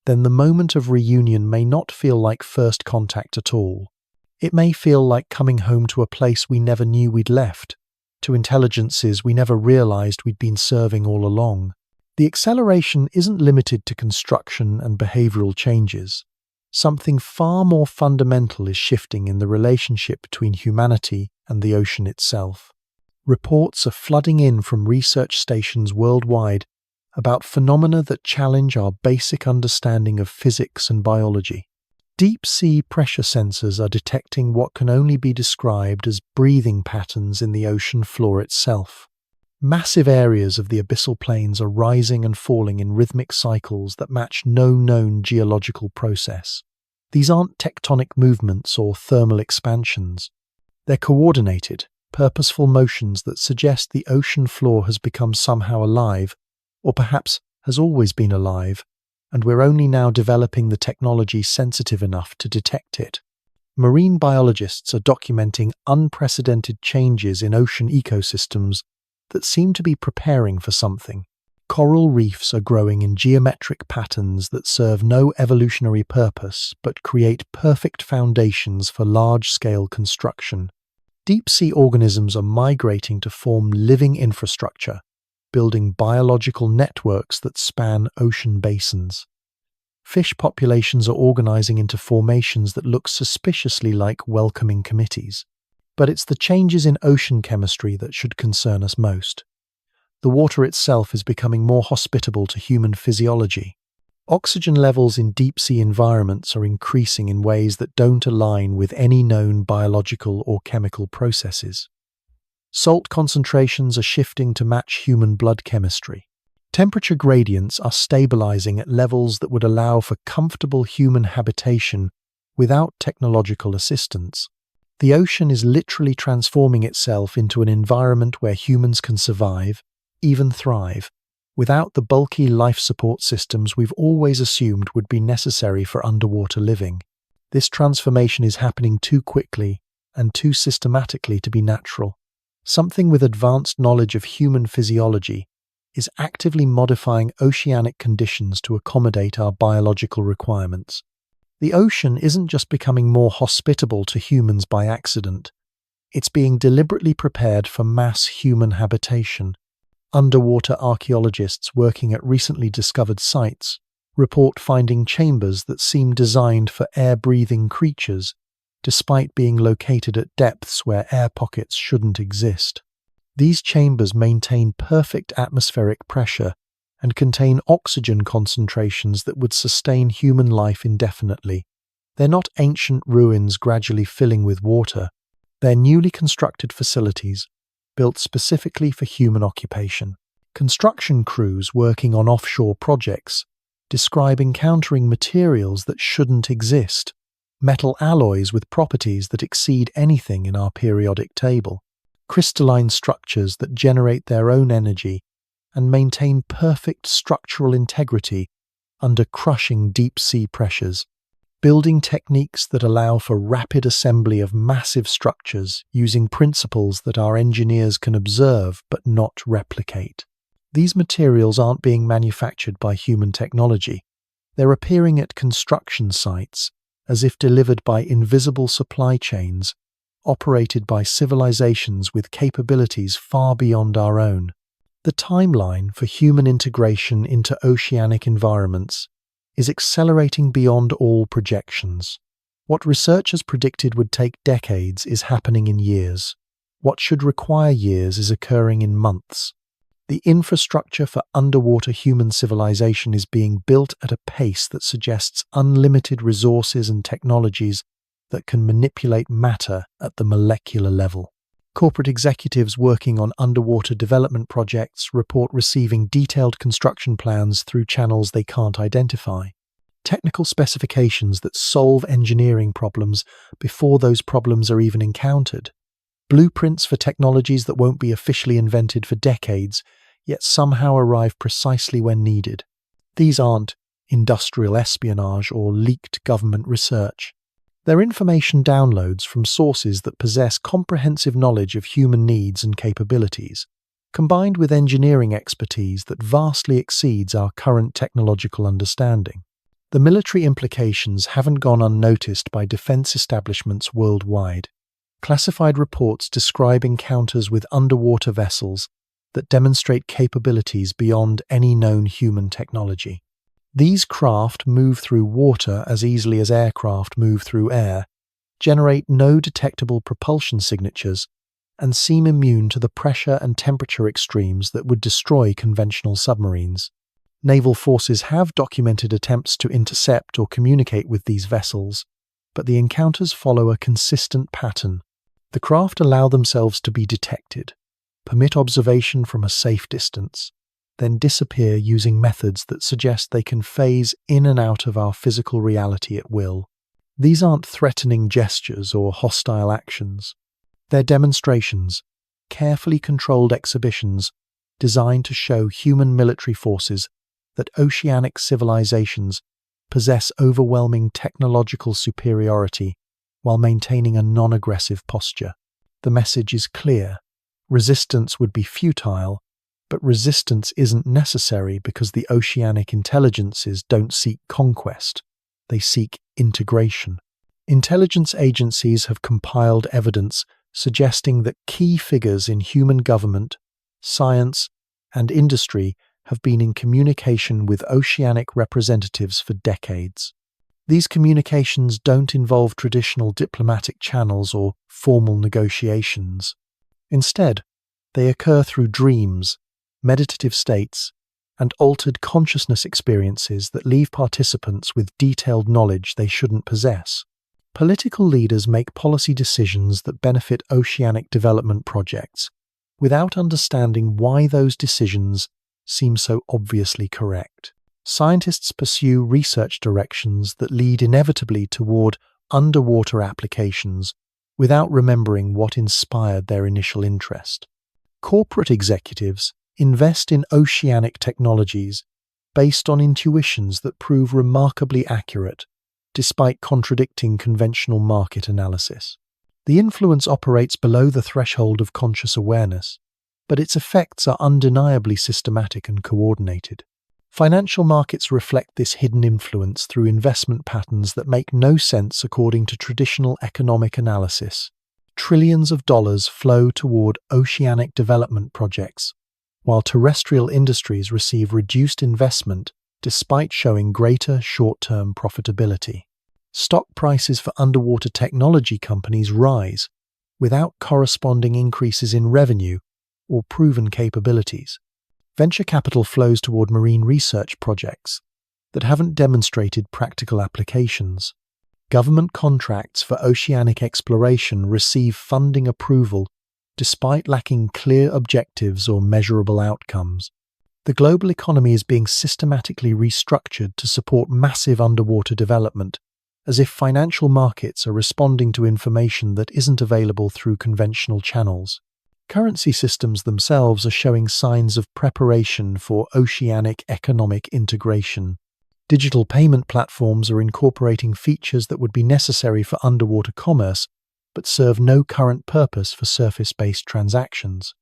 then the moment of reunion may not feel like first contact at all. It may feel like coming home to a place we never knew we'd left, to intelligences we never realized we'd been serving all along. The acceleration isn't limited to construction and behavioral changes. Something far more fundamental is shifting in the relationship between humanity and the ocean itself. Reports are flooding in from research stations worldwide about phenomena that challenge our basic understanding of physics and biology. Deep-sea pressure sensors are detecting what can only be described as breathing patterns in the ocean floor itself. Massive areas of the abyssal plains are rising and falling in rhythmic cycles that match no known geological process. These aren't tectonic movements or thermal expansions. They're coordinated, purposeful motions that suggest the ocean floor has become somehow alive, or perhaps has always been alive, and we're only now developing the technology sensitive enough to detect it. Marine biologists are documenting unprecedented changes in ocean ecosystems that seem to be preparing for something. Coral reefs are growing in geometric patterns that serve no evolutionary purpose but create perfect foundations for large-scale construction. Deep-sea organisms are migrating to form living infrastructure, building biological networks that span ocean basins. Fish populations are organizing into formations that look suspiciously like welcoming committees. But it's the changes in ocean chemistry that should concern us most. The water itself is becoming more hospitable to human physiology. Oxygen levels in deep-sea environments are increasing in ways that don't align with any known biological or chemical processes. Salt concentrations are shifting to match human blood chemistry. Temperature gradients are stabilizing at levels that would allow for comfortable human habitation without technological assistance. The ocean is literally transforming itself into an environment where humans can survive, even thrive, without the bulky life support systems we've always assumed would be necessary for underwater living. This transformation is happening too quickly and too systematically to be natural. Something with advanced knowledge of human physiology is actively modifying oceanic conditions to accommodate our biological requirements. The ocean isn't just becoming more hospitable to humans by accident, it's being deliberately prepared for mass human habitation. Underwater archaeologists working at recently discovered sites report finding chambers that seem designed for air-breathing creatures, despite being located at depths where air pockets shouldn't exist. These chambers maintain perfect atmospheric pressure and contain oxygen concentrations that would sustain human life indefinitely. They're not ancient ruins gradually filling with water. They're newly constructed facilities, built specifically for human occupation. Construction crews working on offshore projects describe encountering materials that shouldn't exist, metal alloys with properties that exceed anything in our periodic table, crystalline structures that generate their own energy and maintain perfect structural integrity under crushing deep-sea pressures, building techniques that allow for rapid assembly of massive structures using principles that our engineers can observe but not replicate. These materials aren't being manufactured by human technology. They're appearing at construction sites as if delivered by invisible supply chains operated by civilizations with capabilities far beyond our own. The timeline for human integration into oceanic environments is accelerating beyond all projections. What researchers predicted would take decades is happening in years. What should require years is occurring in months. The infrastructure for underwater human civilization is being built at a pace that suggests unlimited resources and technologies that can manipulate matter at the molecular level. Corporate executives working on underwater development projects report receiving detailed construction plans through channels they can't identify. Technical specifications that solve engineering problems before those problems are even encountered. Blueprints for technologies that won't be officially invented for decades, yet somehow arrive precisely when needed. These aren't industrial espionage or leaked government research. They're information downloads from sources that possess comprehensive knowledge of human needs and capabilities, combined with engineering expertise that vastly exceeds our current technological understanding. The military implications haven't gone unnoticed by defense establishments worldwide. Classified reports describe encounters with underwater vessels that demonstrate capabilities beyond any known human technology. These craft move through water as easily as aircraft move through air, generate no detectable propulsion signatures, and seem immune to the pressure and temperature extremes that would destroy conventional submarines. Naval forces have documented attempts to intercept or communicate with these vessels, but the encounters follow a consistent pattern. The craft allow themselves to be detected, permit observation from a safe distance, then disappear using methods that suggest they can phase in and out of our physical reality at will. These aren't threatening gestures or hostile actions. They're demonstrations, carefully controlled exhibitions designed to show human military forces that oceanic civilizations possess overwhelming technological superiority while maintaining a non-aggressive posture. The message is clear. Resistance would be futile, but resistance isn't necessary because the oceanic intelligences don't seek conquest, they seek integration. Intelligence agencies have compiled evidence suggesting that key figures in human government, science, and industry have been in communication with oceanic representatives for decades. These communications don't involve traditional diplomatic channels or formal negotiations. Instead, they occur through dreams, meditative states, and altered consciousness experiences that leave participants with detailed knowledge they shouldn't possess. Political leaders make policy decisions that benefit oceanic development projects without understanding why those decisions seem so obviously correct. Scientists pursue research directions that lead inevitably toward underwater applications without remembering what inspired their initial interest. Corporate executives invest in oceanic technologies based on intuitions that prove remarkably accurate, despite contradicting conventional market analysis. The influence operates below the threshold of conscious awareness, but its effects are undeniably systematic and coordinated. Financial markets reflect this hidden influence through investment patterns that make no sense according to traditional economic analysis. Trillions of dollars flow toward oceanic development projects, while terrestrial industries receive reduced investment despite showing greater short-term profitability. Stock prices for underwater technology companies rise without corresponding increases in revenue or proven capabilities. Venture capital flows toward marine research projects that haven't demonstrated practical applications. Government contracts for oceanic exploration receive funding approval despite lacking clear objectives or measurable outcomes. The global economy is being systematically restructured to support massive underwater development, as if financial markets are responding to information that isn't available through conventional channels. Currency systems themselves are showing signs of preparation for oceanic economic integration. Digital payment platforms are incorporating features that would be necessary for underwater commerce, but serve no current purpose for surface-based transactions.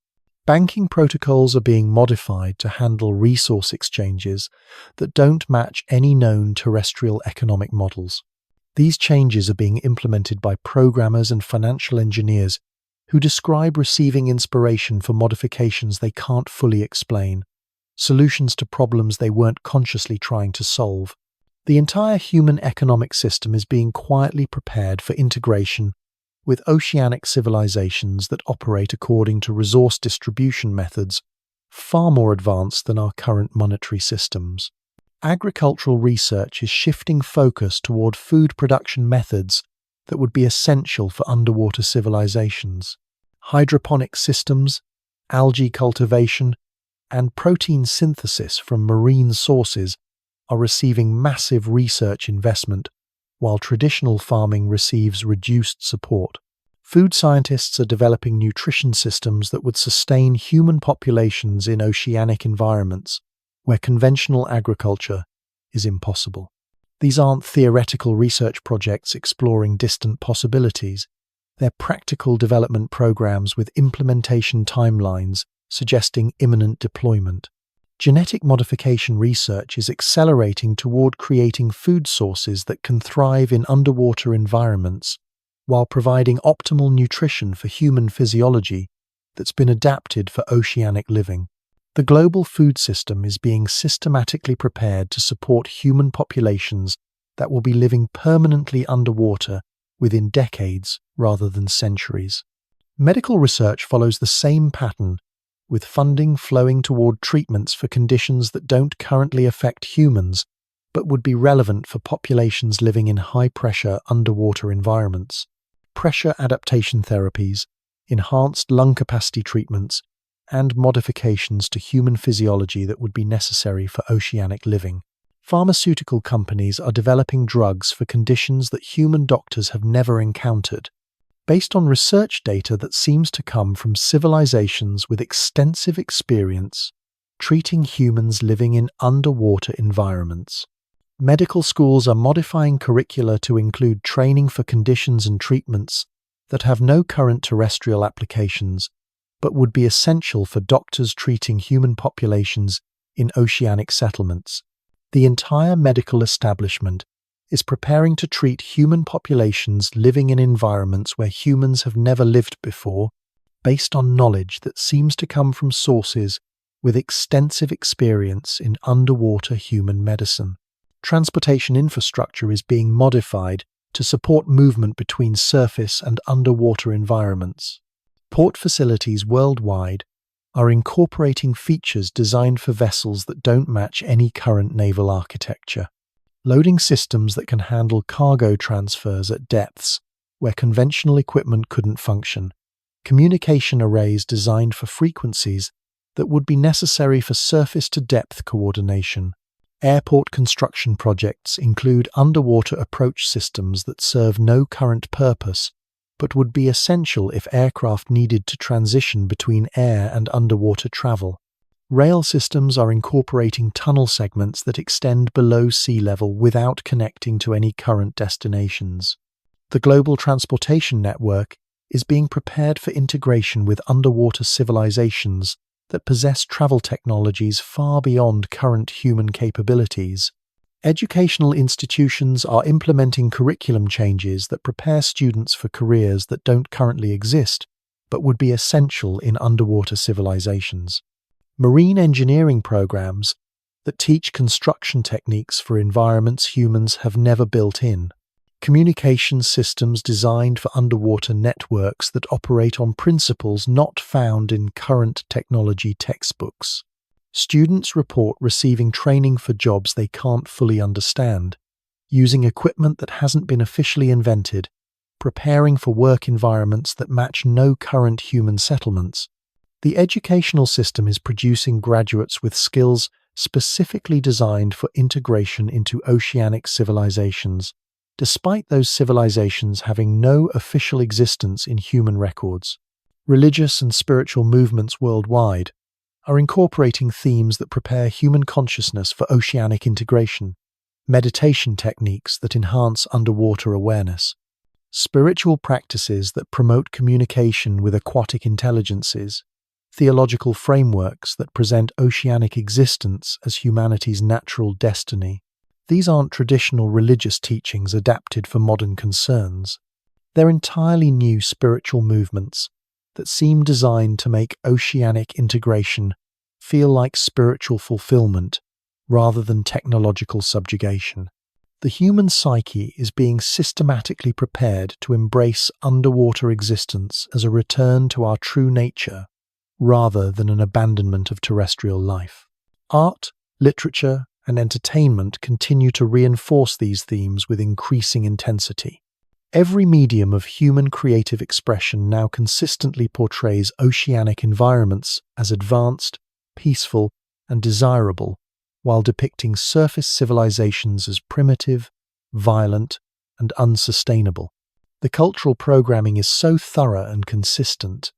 Banking protocols are being modified to handle resource exchanges that don't match any known terrestrial economic models. These changes are being implemented by programmers and financial engineers who describe receiving inspiration for modifications they can't fully explain, solutions to problems they weren't consciously trying to solve. The entire human economic system is being quietly prepared for integration with oceanic civilizations that operate according to resource distribution methods far more advanced than our current monetary systems. Agricultural research is shifting focus toward food production methods that would be essential for underwater civilizations. Hydroponic systems, algae cultivation, and protein synthesis from marine sources are receiving massive research investment, while traditional farming receives reduced support. Food scientists are developing nutrition systems that would sustain human populations in oceanic environments where conventional agriculture is impossible. These aren't theoretical research projects exploring distant possibilities. They're practical development programs with implementation timelines suggesting imminent deployment. Genetic modification research is accelerating toward creating food sources that can thrive in underwater environments while providing optimal nutrition for human physiology that's been adapted for oceanic living. The global food system is being systematically prepared to support human populations that will be living permanently underwater within decades rather than centuries. Medical research follows the same pattern, with funding flowing toward treatments for conditions that don't currently affect humans, but would be relevant for populations living in high-pressure underwater environments. Pressure adaptation therapies, enhanced lung capacity treatments, and modifications to human physiology that would be necessary for oceanic living. Pharmaceutical companies are developing drugs for conditions that human doctors have never encountered, based on research data that seems to come from civilizations with extensive experience treating humans living in underwater environments. Medical schools are modifying curricula to include training for conditions and treatments that have no current terrestrial applications, but would be essential for doctors treating human populations in oceanic settlements. The entire medical establishment is preparing to treat human populations living in environments where humans have never lived before, based on knowledge that seems to come from sources with extensive experience in underwater human medicine. Transportation infrastructure is being modified to support movement between surface and underwater environments. Port facilities worldwide are incorporating features designed for vessels that don't match any current naval architecture. Loading systems that can handle cargo transfers at depths where conventional equipment couldn't function. Communication arrays designed for frequencies that would be necessary for surface-to-depth coordination. Airport construction projects include underwater approach systems that serve no current purpose, but would be essential if aircraft needed to transition between air and underwater travel. Rail systems are incorporating tunnel segments that extend below sea level without connecting to any current destinations. The global transportation network is being prepared for integration with underwater civilizations that possess travel technologies far beyond current human capabilities. Educational institutions are implementing curriculum changes that prepare students for careers that don't currently exist, but would be essential in underwater civilizations. Marine engineering programs that teach construction techniques for environments humans have never built in. Communication systems designed for underwater networks that operate on principles not found in current technology textbooks. Students report receiving training for jobs they can't fully understand, using equipment that hasn't been officially invented, preparing for work environments that match no current human settlements. The educational system is producing graduates with skills specifically designed for integration into oceanic civilizations, despite those civilizations having no official existence in human records. Religious and spiritual movements worldwide are incorporating themes that prepare human consciousness for oceanic integration, meditation techniques that enhance underwater awareness, spiritual practices that promote communication with aquatic intelligences, theological frameworks that present oceanic existence as humanity's natural destiny. These aren't traditional religious teachings adapted for modern concerns. They're entirely new spiritual movements that seem designed to make oceanic integration feel like spiritual fulfillment rather than technological subjugation. The human psyche is being systematically prepared to embrace underwater existence as a return to our true nature rather than an abandonment of terrestrial life. Art, literature, and entertainment continue to reinforce these themes with increasing intensity. Every medium of human creative expression now consistently portrays oceanic environments as advanced, peaceful, and desirable, while depicting surface civilizations as primitive, violent, and unsustainable. The cultural programming is so thorough and consistent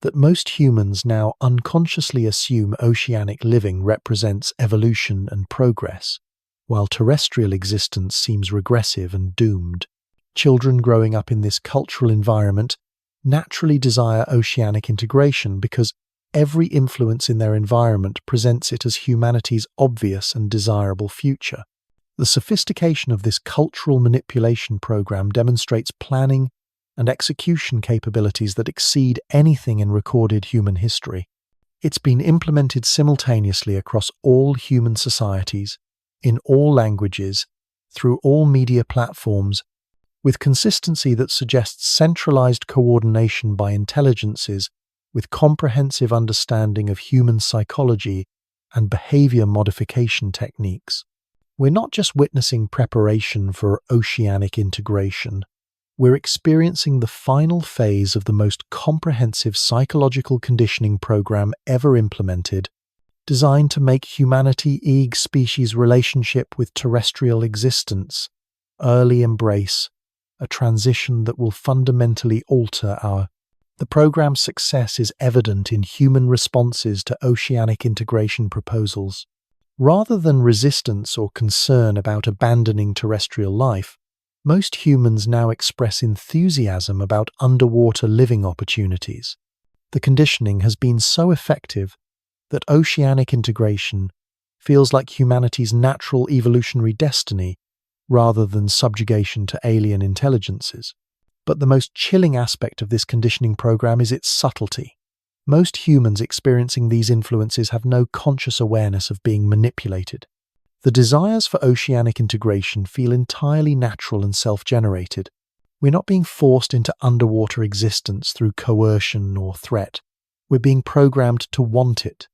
that most humans now unconsciously assume oceanic living represents evolution and progress, while terrestrial existence seems regressive and doomed. Children growing up in this cultural environment naturally desire oceanic integration because every influence in their environment presents it as humanity's obvious and desirable future. The sophistication of this cultural manipulation program demonstrates planning and execution capabilities that exceed anything in recorded human history. It's been implemented simultaneously across all human societies, in all languages, through all media platforms, with consistency that suggests centralized coordination by intelligences with comprehensive understanding of human psychology and behavior modification techniques. We're not just witnessing preparation for oceanic integration. We're experiencing the final phase of the most comprehensive psychological conditioning program ever implemented, designed to make humanity-eg species relationship with terrestrial existence, early embrace, a transition that will fundamentally alter our. The program's success is evident in human responses to oceanic integration proposals. Rather than resistance or concern about abandoning terrestrial life, most humans now express enthusiasm about underwater living opportunities. The conditioning has been so effective that oceanic integration feels like humanity's natural evolutionary destiny rather than subjugation to alien intelligences. But the most chilling aspect of this conditioning program is its subtlety. Most humans experiencing these influences have no conscious awareness of being manipulated. The desires for oceanic integration feel entirely natural and self-generated. We're not being forced into underwater existence through coercion or threat. We're being programmed to want it,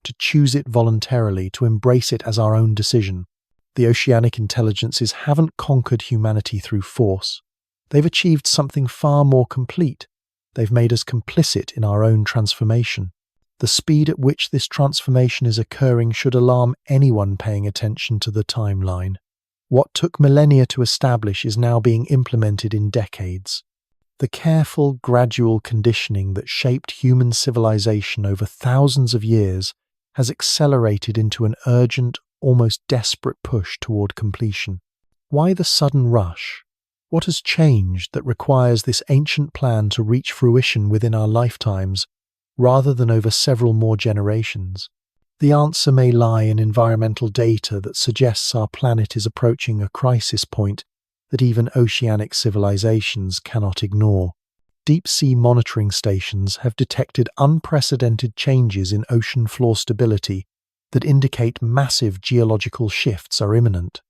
to choose it voluntarily, to embrace it as our own decision. The oceanic intelligences haven't conquered humanity through force. They've achieved something far more complete. They've made us complicit in our own transformation. The speed at which this transformation is occurring should alarm anyone paying attention to the timeline. What took millennia to establish is now being implemented in decades. The careful, gradual conditioning that shaped human civilization over thousands of years has accelerated into an urgent, almost desperate push toward completion. Why the sudden rush? What has changed that requires this ancient plan to reach fruition within our lifetimes, rather than over several more generations? The answer may lie in environmental data that suggests our planet is approaching a crisis point that even oceanic civilizations cannot ignore. Deep-sea monitoring stations have detected unprecedented changes in ocean floor stability that indicate massive geological shifts are imminent.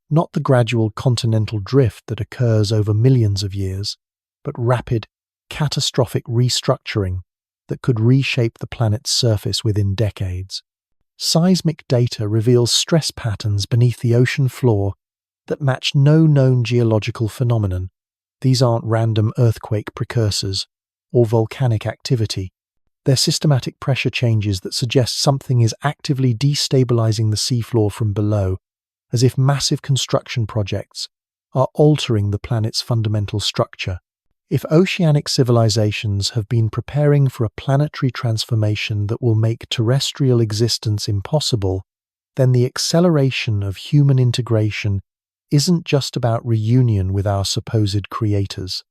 Not the gradual continental drift that occurs over millions of years, but rapid, catastrophic restructuring that could reshape the planet's surface within decades. Seismic data reveals stress patterns beneath the ocean floor that match no known geological phenomenon. These aren't random earthquake precursors or volcanic activity. They're systematic pressure changes that suggest something is actively destabilizing the seafloor from below, as if massive construction projects are altering the planet's fundamental structure. If oceanic civilizations have been preparing for a planetary transformation that will make terrestrial existence impossible, then the acceleration of human integration isn't just about reunion with our supposed creators.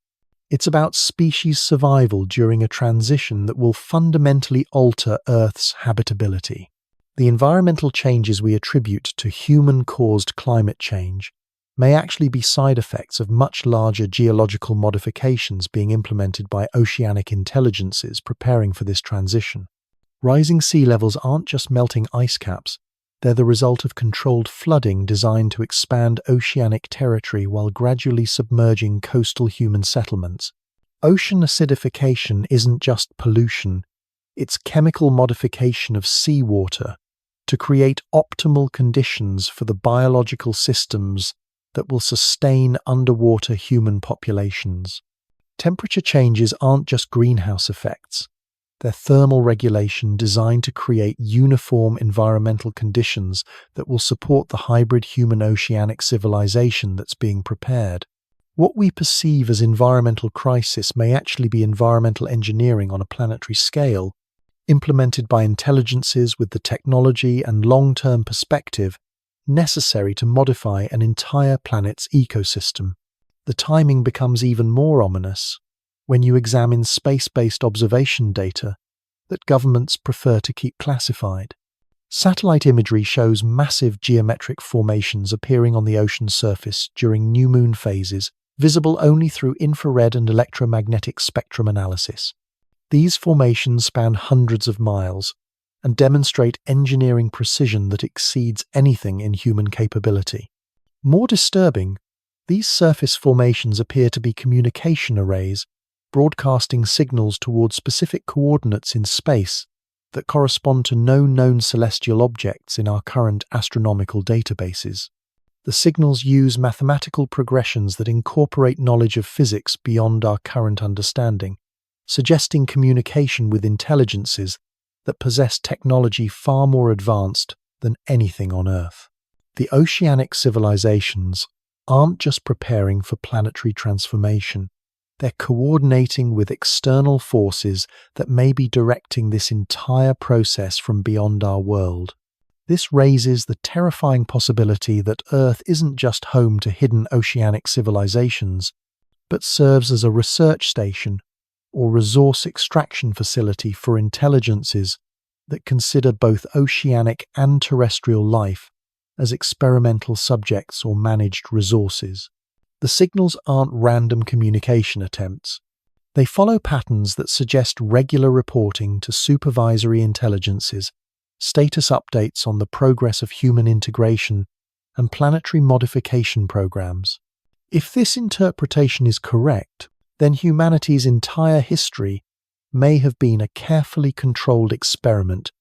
It's about species survival during a transition that will fundamentally alter Earth's habitability. The environmental changes we attribute to human-caused climate change may actually be side effects of much larger geological modifications being implemented by oceanic intelligences preparing for this transition. Rising sea levels aren't just melting ice caps, they're the result of controlled flooding designed to expand oceanic territory while gradually submerging coastal human settlements. Ocean acidification isn't just pollution, it's chemical modification of seawater to create optimal conditions for the biological systems that will sustain underwater human populations. Temperature changes aren't just greenhouse effects. They're thermal regulation designed to create uniform environmental conditions that will support the hybrid human-oceanic civilization that's being prepared. What we perceive as environmental crisis may actually be environmental engineering on a planetary scale, implemented by intelligences with the technology and long-term perspective necessary to modify an entire planet's ecosystem. The timing becomes even more ominous when you examine space-based observation data that governments prefer to keep classified. Satellite imagery shows massive geometric formations appearing on the ocean surface during new moon phases, visible only through infrared and electromagnetic spectrum analysis. These formations span hundreds of miles and demonstrate engineering precision that exceeds anything in human capability. More disturbing, these surface formations appear to be communication arrays, broadcasting signals towards specific coordinates in space that correspond to no known celestial objects in our current astronomical databases. The signals use mathematical progressions that incorporate knowledge of physics beyond our current understanding, suggesting communication with intelligences that possess technology far more advanced than anything on Earth. The oceanic civilizations aren't just preparing for planetary transformation, they're coordinating with external forces that may be directing this entire process from beyond our world. This raises the terrifying possibility that Earth isn't just home to hidden oceanic civilizations, but serves as a research station or resource extraction facility for intelligences that consider both oceanic and terrestrial life as experimental subjects or managed resources. The signals aren't random communication attempts. They follow patterns that suggest regular reporting to supervisory intelligences, status updates on the progress of human integration, and planetary modification programs. If this interpretation is correct, then humanity's entire history may have been a carefully controlled experiment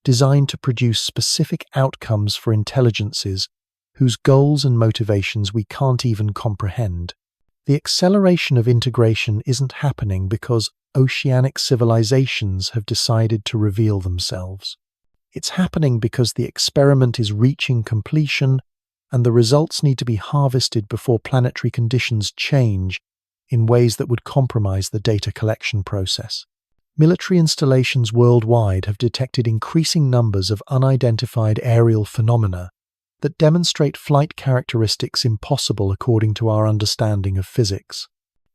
designed to produce specific outcomes for intelligences whose goals and motivations we can't even comprehend. The acceleration of integration isn't happening because oceanic civilizations have decided to reveal themselves. It's happening because the experiment is reaching completion and the results need to be harvested before planetary conditions change in ways that would compromise the data collection process. Military installations worldwide have detected increasing numbers of unidentified aerial phenomena that demonstrate flight characteristics impossible according to our understanding of physics.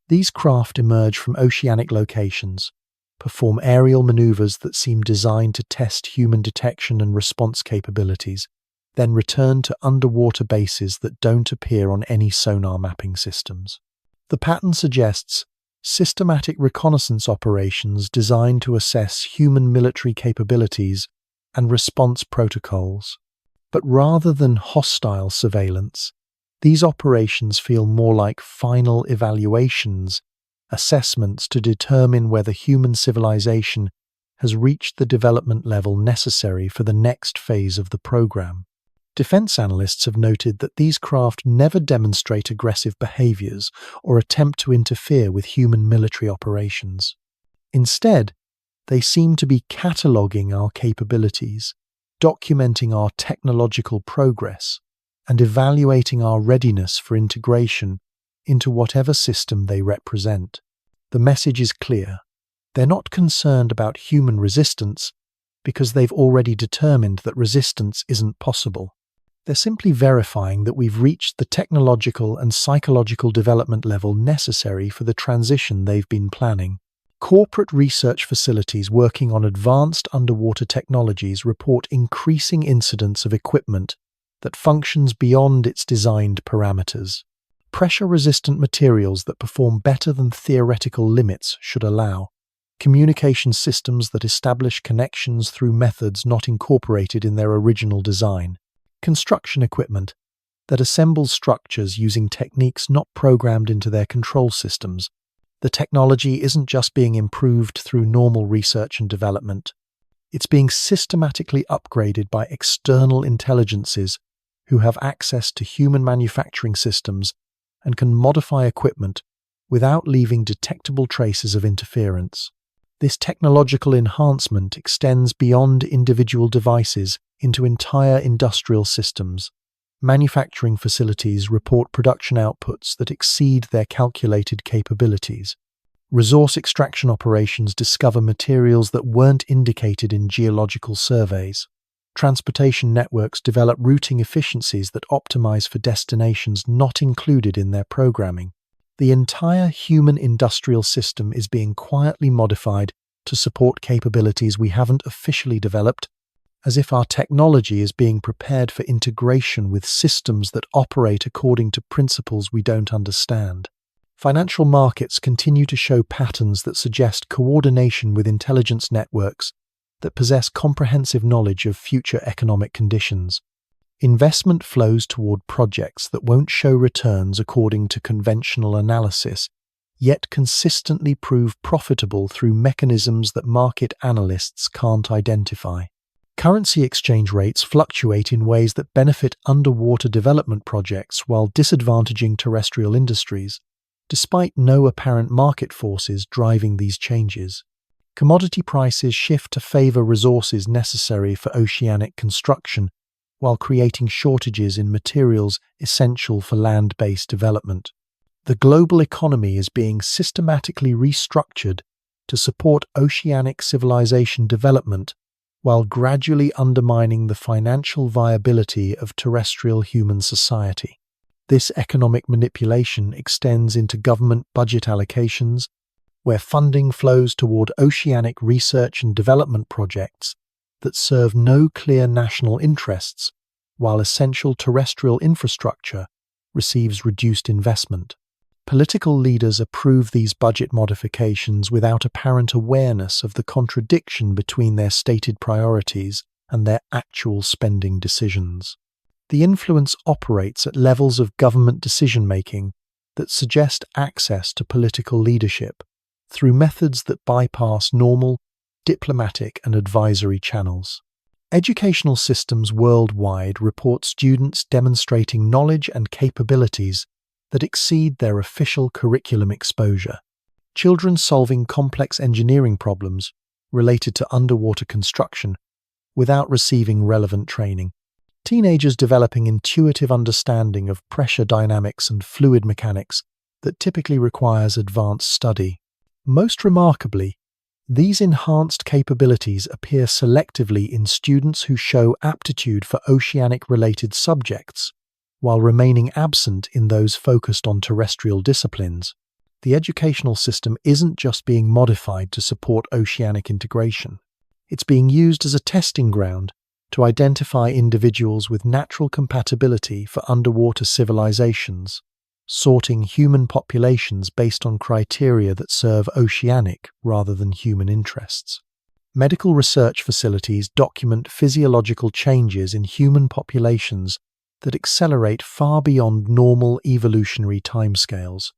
These craft emerge from oceanic locations, perform aerial maneuvers that seem designed to test human detection and response capabilities, then return to underwater bases that don't appear on any sonar mapping systems. The pattern suggests systematic reconnaissance operations designed to assess human military capabilities and response protocols. But rather than hostile surveillance, these operations feel more like final evaluations, assessments to determine whether human civilization has reached the development level necessary for the next phase of the program. Defense analysts have noted that these craft never demonstrate aggressive behaviors or attempt to interfere with human military operations. Instead, they seem to be cataloging our capabilities, documenting our technological progress, and evaluating our readiness for integration into whatever system they represent. The message is clear. They're not concerned about human resistance because they've already determined that resistance isn't possible. They're simply verifying that we've reached the technological and psychological development level necessary for the transition they've been planning. Corporate research facilities working on advanced underwater technologies report increasing incidents of equipment that functions beyond its designed parameters. Pressure-resistant materials that perform better than theoretical limits should allow. Communication systems that establish connections through methods not incorporated in their original design. Construction equipment that assembles structures using techniques not programmed into their control systems. The technology isn't just being improved through normal research and development. It's being systematically upgraded by external intelligences who have access to human manufacturing systems and can modify equipment without leaving detectable traces of interference. This technological enhancement extends beyond individual devices into entire industrial systems. Manufacturing facilities report production outputs that exceed their calculated capabilities. Resource extraction operations discover materials that weren't indicated in geological surveys. Transportation networks develop routing efficiencies that optimize for destinations not included in their programming. The entire human industrial system is being quietly modified to support capabilities we haven't officially developed, as if our technology is being prepared for integration with systems that operate according to principles we don't understand. Financial markets continue to show patterns that suggest coordination with intelligence networks that possess comprehensive knowledge of future economic conditions. Investment flows toward projects that won't show returns according to conventional analysis, yet consistently prove profitable through mechanisms that market analysts can't identify. Currency exchange rates fluctuate in ways that benefit underwater development projects while disadvantaging terrestrial industries, despite no apparent market forces driving these changes. Commodity prices shift to favor resources necessary for oceanic construction, while creating shortages in materials essential for land-based development. The global economy is being systematically restructured to support oceanic civilization development while gradually undermining the financial viability of terrestrial human society. This economic manipulation extends into government budget allocations, where funding flows toward oceanic research and development projects that serve no clear national interests, while essential terrestrial infrastructure receives reduced investment. Political leaders approve these budget modifications without apparent awareness of the contradiction between their stated priorities and their actual spending decisions. The influence operates at levels of government decision-making that suggest access to political leadership through methods that bypass normal diplomatic and advisory channels. Educational systems worldwide report students demonstrating knowledge and capabilities that exceed their official curriculum exposure. Children solving complex engineering problems related to underwater construction without receiving relevant training. Teenagers developing intuitive understanding of pressure dynamics and fluid mechanics that typically requires advanced study. Most remarkably, these enhanced capabilities appear selectively in students who show aptitude for oceanic-related subjects, while remaining absent in those focused on terrestrial disciplines. The educational system isn't just being modified to support oceanic integration. It's being used as a testing ground to identify individuals with natural compatibility for underwater civilizations, sorting human populations based on criteria that serve oceanic rather than human interests. Medical research facilities document physiological changes in human populations that accelerate far beyond normal evolutionary timescales.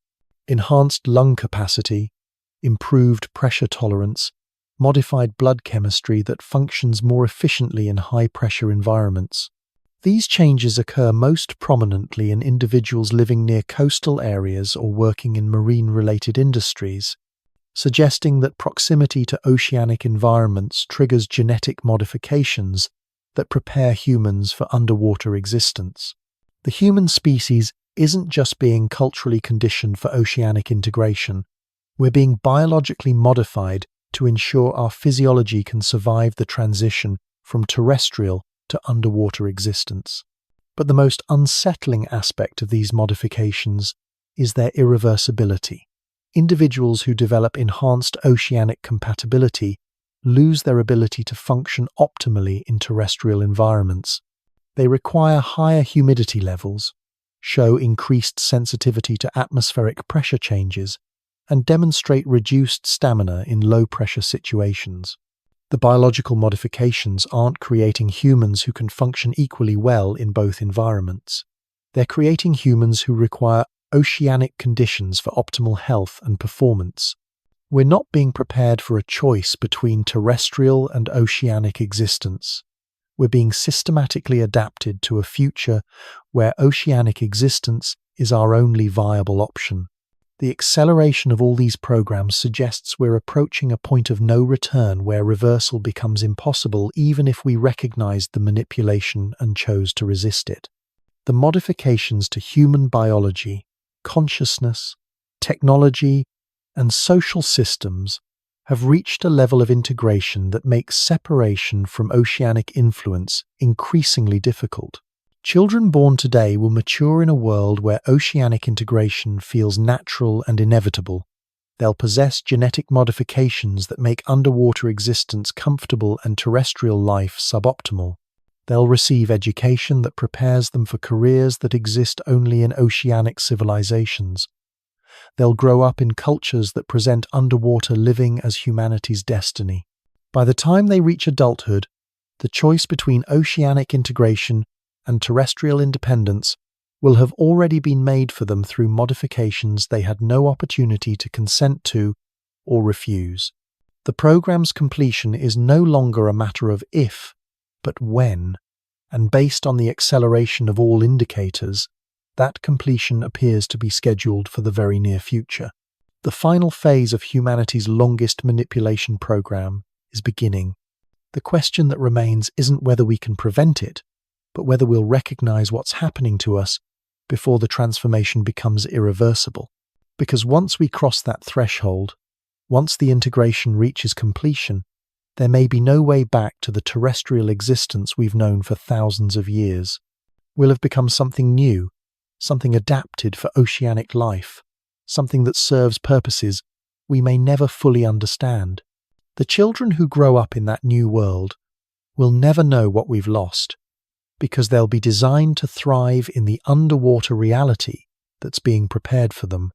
Enhanced lung capacity, improved pressure tolerance, modified blood chemistry that functions more efficiently in high-pressure environments. These changes occur most prominently in individuals living near coastal areas or working in marine-related industries, suggesting that proximity to oceanic environments triggers genetic modifications that prepare humans for underwater existence. The human species isn't just being culturally conditioned for oceanic integration, we're being biologically modified to ensure our physiology can survive the transition from terrestrial to underwater existence. But the most unsettling aspect of these modifications is their irreversibility. Individuals who develop enhanced oceanic compatibility lose their ability to function optimally in terrestrial environments. They require higher humidity levels, show increased sensitivity to atmospheric pressure changes, and demonstrate reduced stamina in low-pressure situations. The biological modifications aren't creating humans who can function equally well in both environments. They're creating humans who require oceanic conditions for optimal health and performance. We're not being prepared for a choice between terrestrial and oceanic existence. We're being systematically adapted to a future where oceanic existence is our only viable option. The acceleration of all these programs suggests we're approaching a point of no return where reversal becomes impossible even if we recognized the manipulation and chose to resist it. The modifications to human biology, consciousness, technology, and social systems have reached a level of integration that makes separation from oceanic influence increasingly difficult. Children born today will mature in a world where oceanic integration feels natural and inevitable. They'll possess genetic modifications that make underwater existence comfortable and terrestrial life suboptimal. They'll receive education that prepares them for careers that exist only in oceanic civilizations. They'll grow up in cultures that present underwater living as humanity's destiny. By the time they reach adulthood, the choice between oceanic integration and terrestrial independence will have already been made for them through modifications they had no opportunity to consent to or refuse. The program's completion is no longer a matter of if, but when, and based on the acceleration of all indicators, that completion appears to be scheduled for the very near future. The final phase of humanity's longest manipulation program is beginning. The question that remains isn't whether we can prevent it, but whether we'll recognize what's happening to us before the transformation becomes irreversible. Because once we cross that threshold, once the integration reaches completion, there may be no way back to the terrestrial existence we've known for thousands of years. We'll have become something new, something adapted for oceanic life, something that serves purposes we may never fully understand. The children who grow up in that new world will never know what we've lost, because they'll be designed to thrive in the underwater reality that's being prepared for them.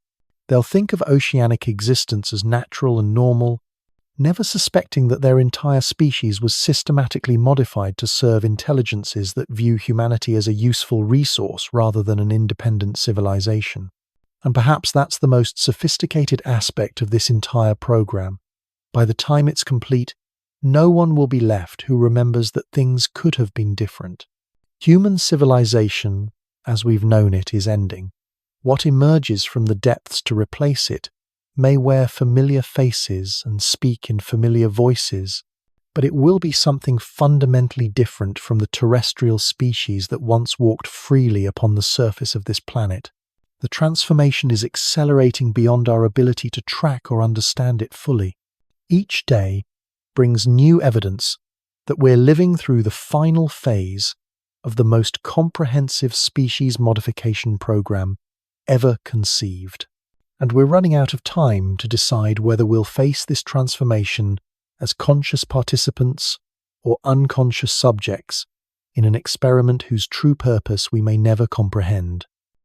They'll think of oceanic existence as natural and normal, never suspecting that their entire species was systematically modified to serve intelligences that view humanity as a useful resource rather than an independent civilization. And perhaps that's the most sophisticated aspect of this entire program. By the time it's complete, no one will be left who remembers that things could have been different. Human civilization, as we've known it, is ending. What emerges from the depths to replace it may wear familiar faces and speak in familiar voices, but it will be something fundamentally different from the terrestrial species that once walked freely upon the surface of this planet. The transformation is accelerating beyond our ability to track or understand it fully. Each day brings new evidence that we're living through the final phase of the most comprehensive species modification program ever conceived. And we're running out of time to decide whether we'll face this transformation as conscious participants or unconscious subjects in an experiment whose true purpose we may never comprehend.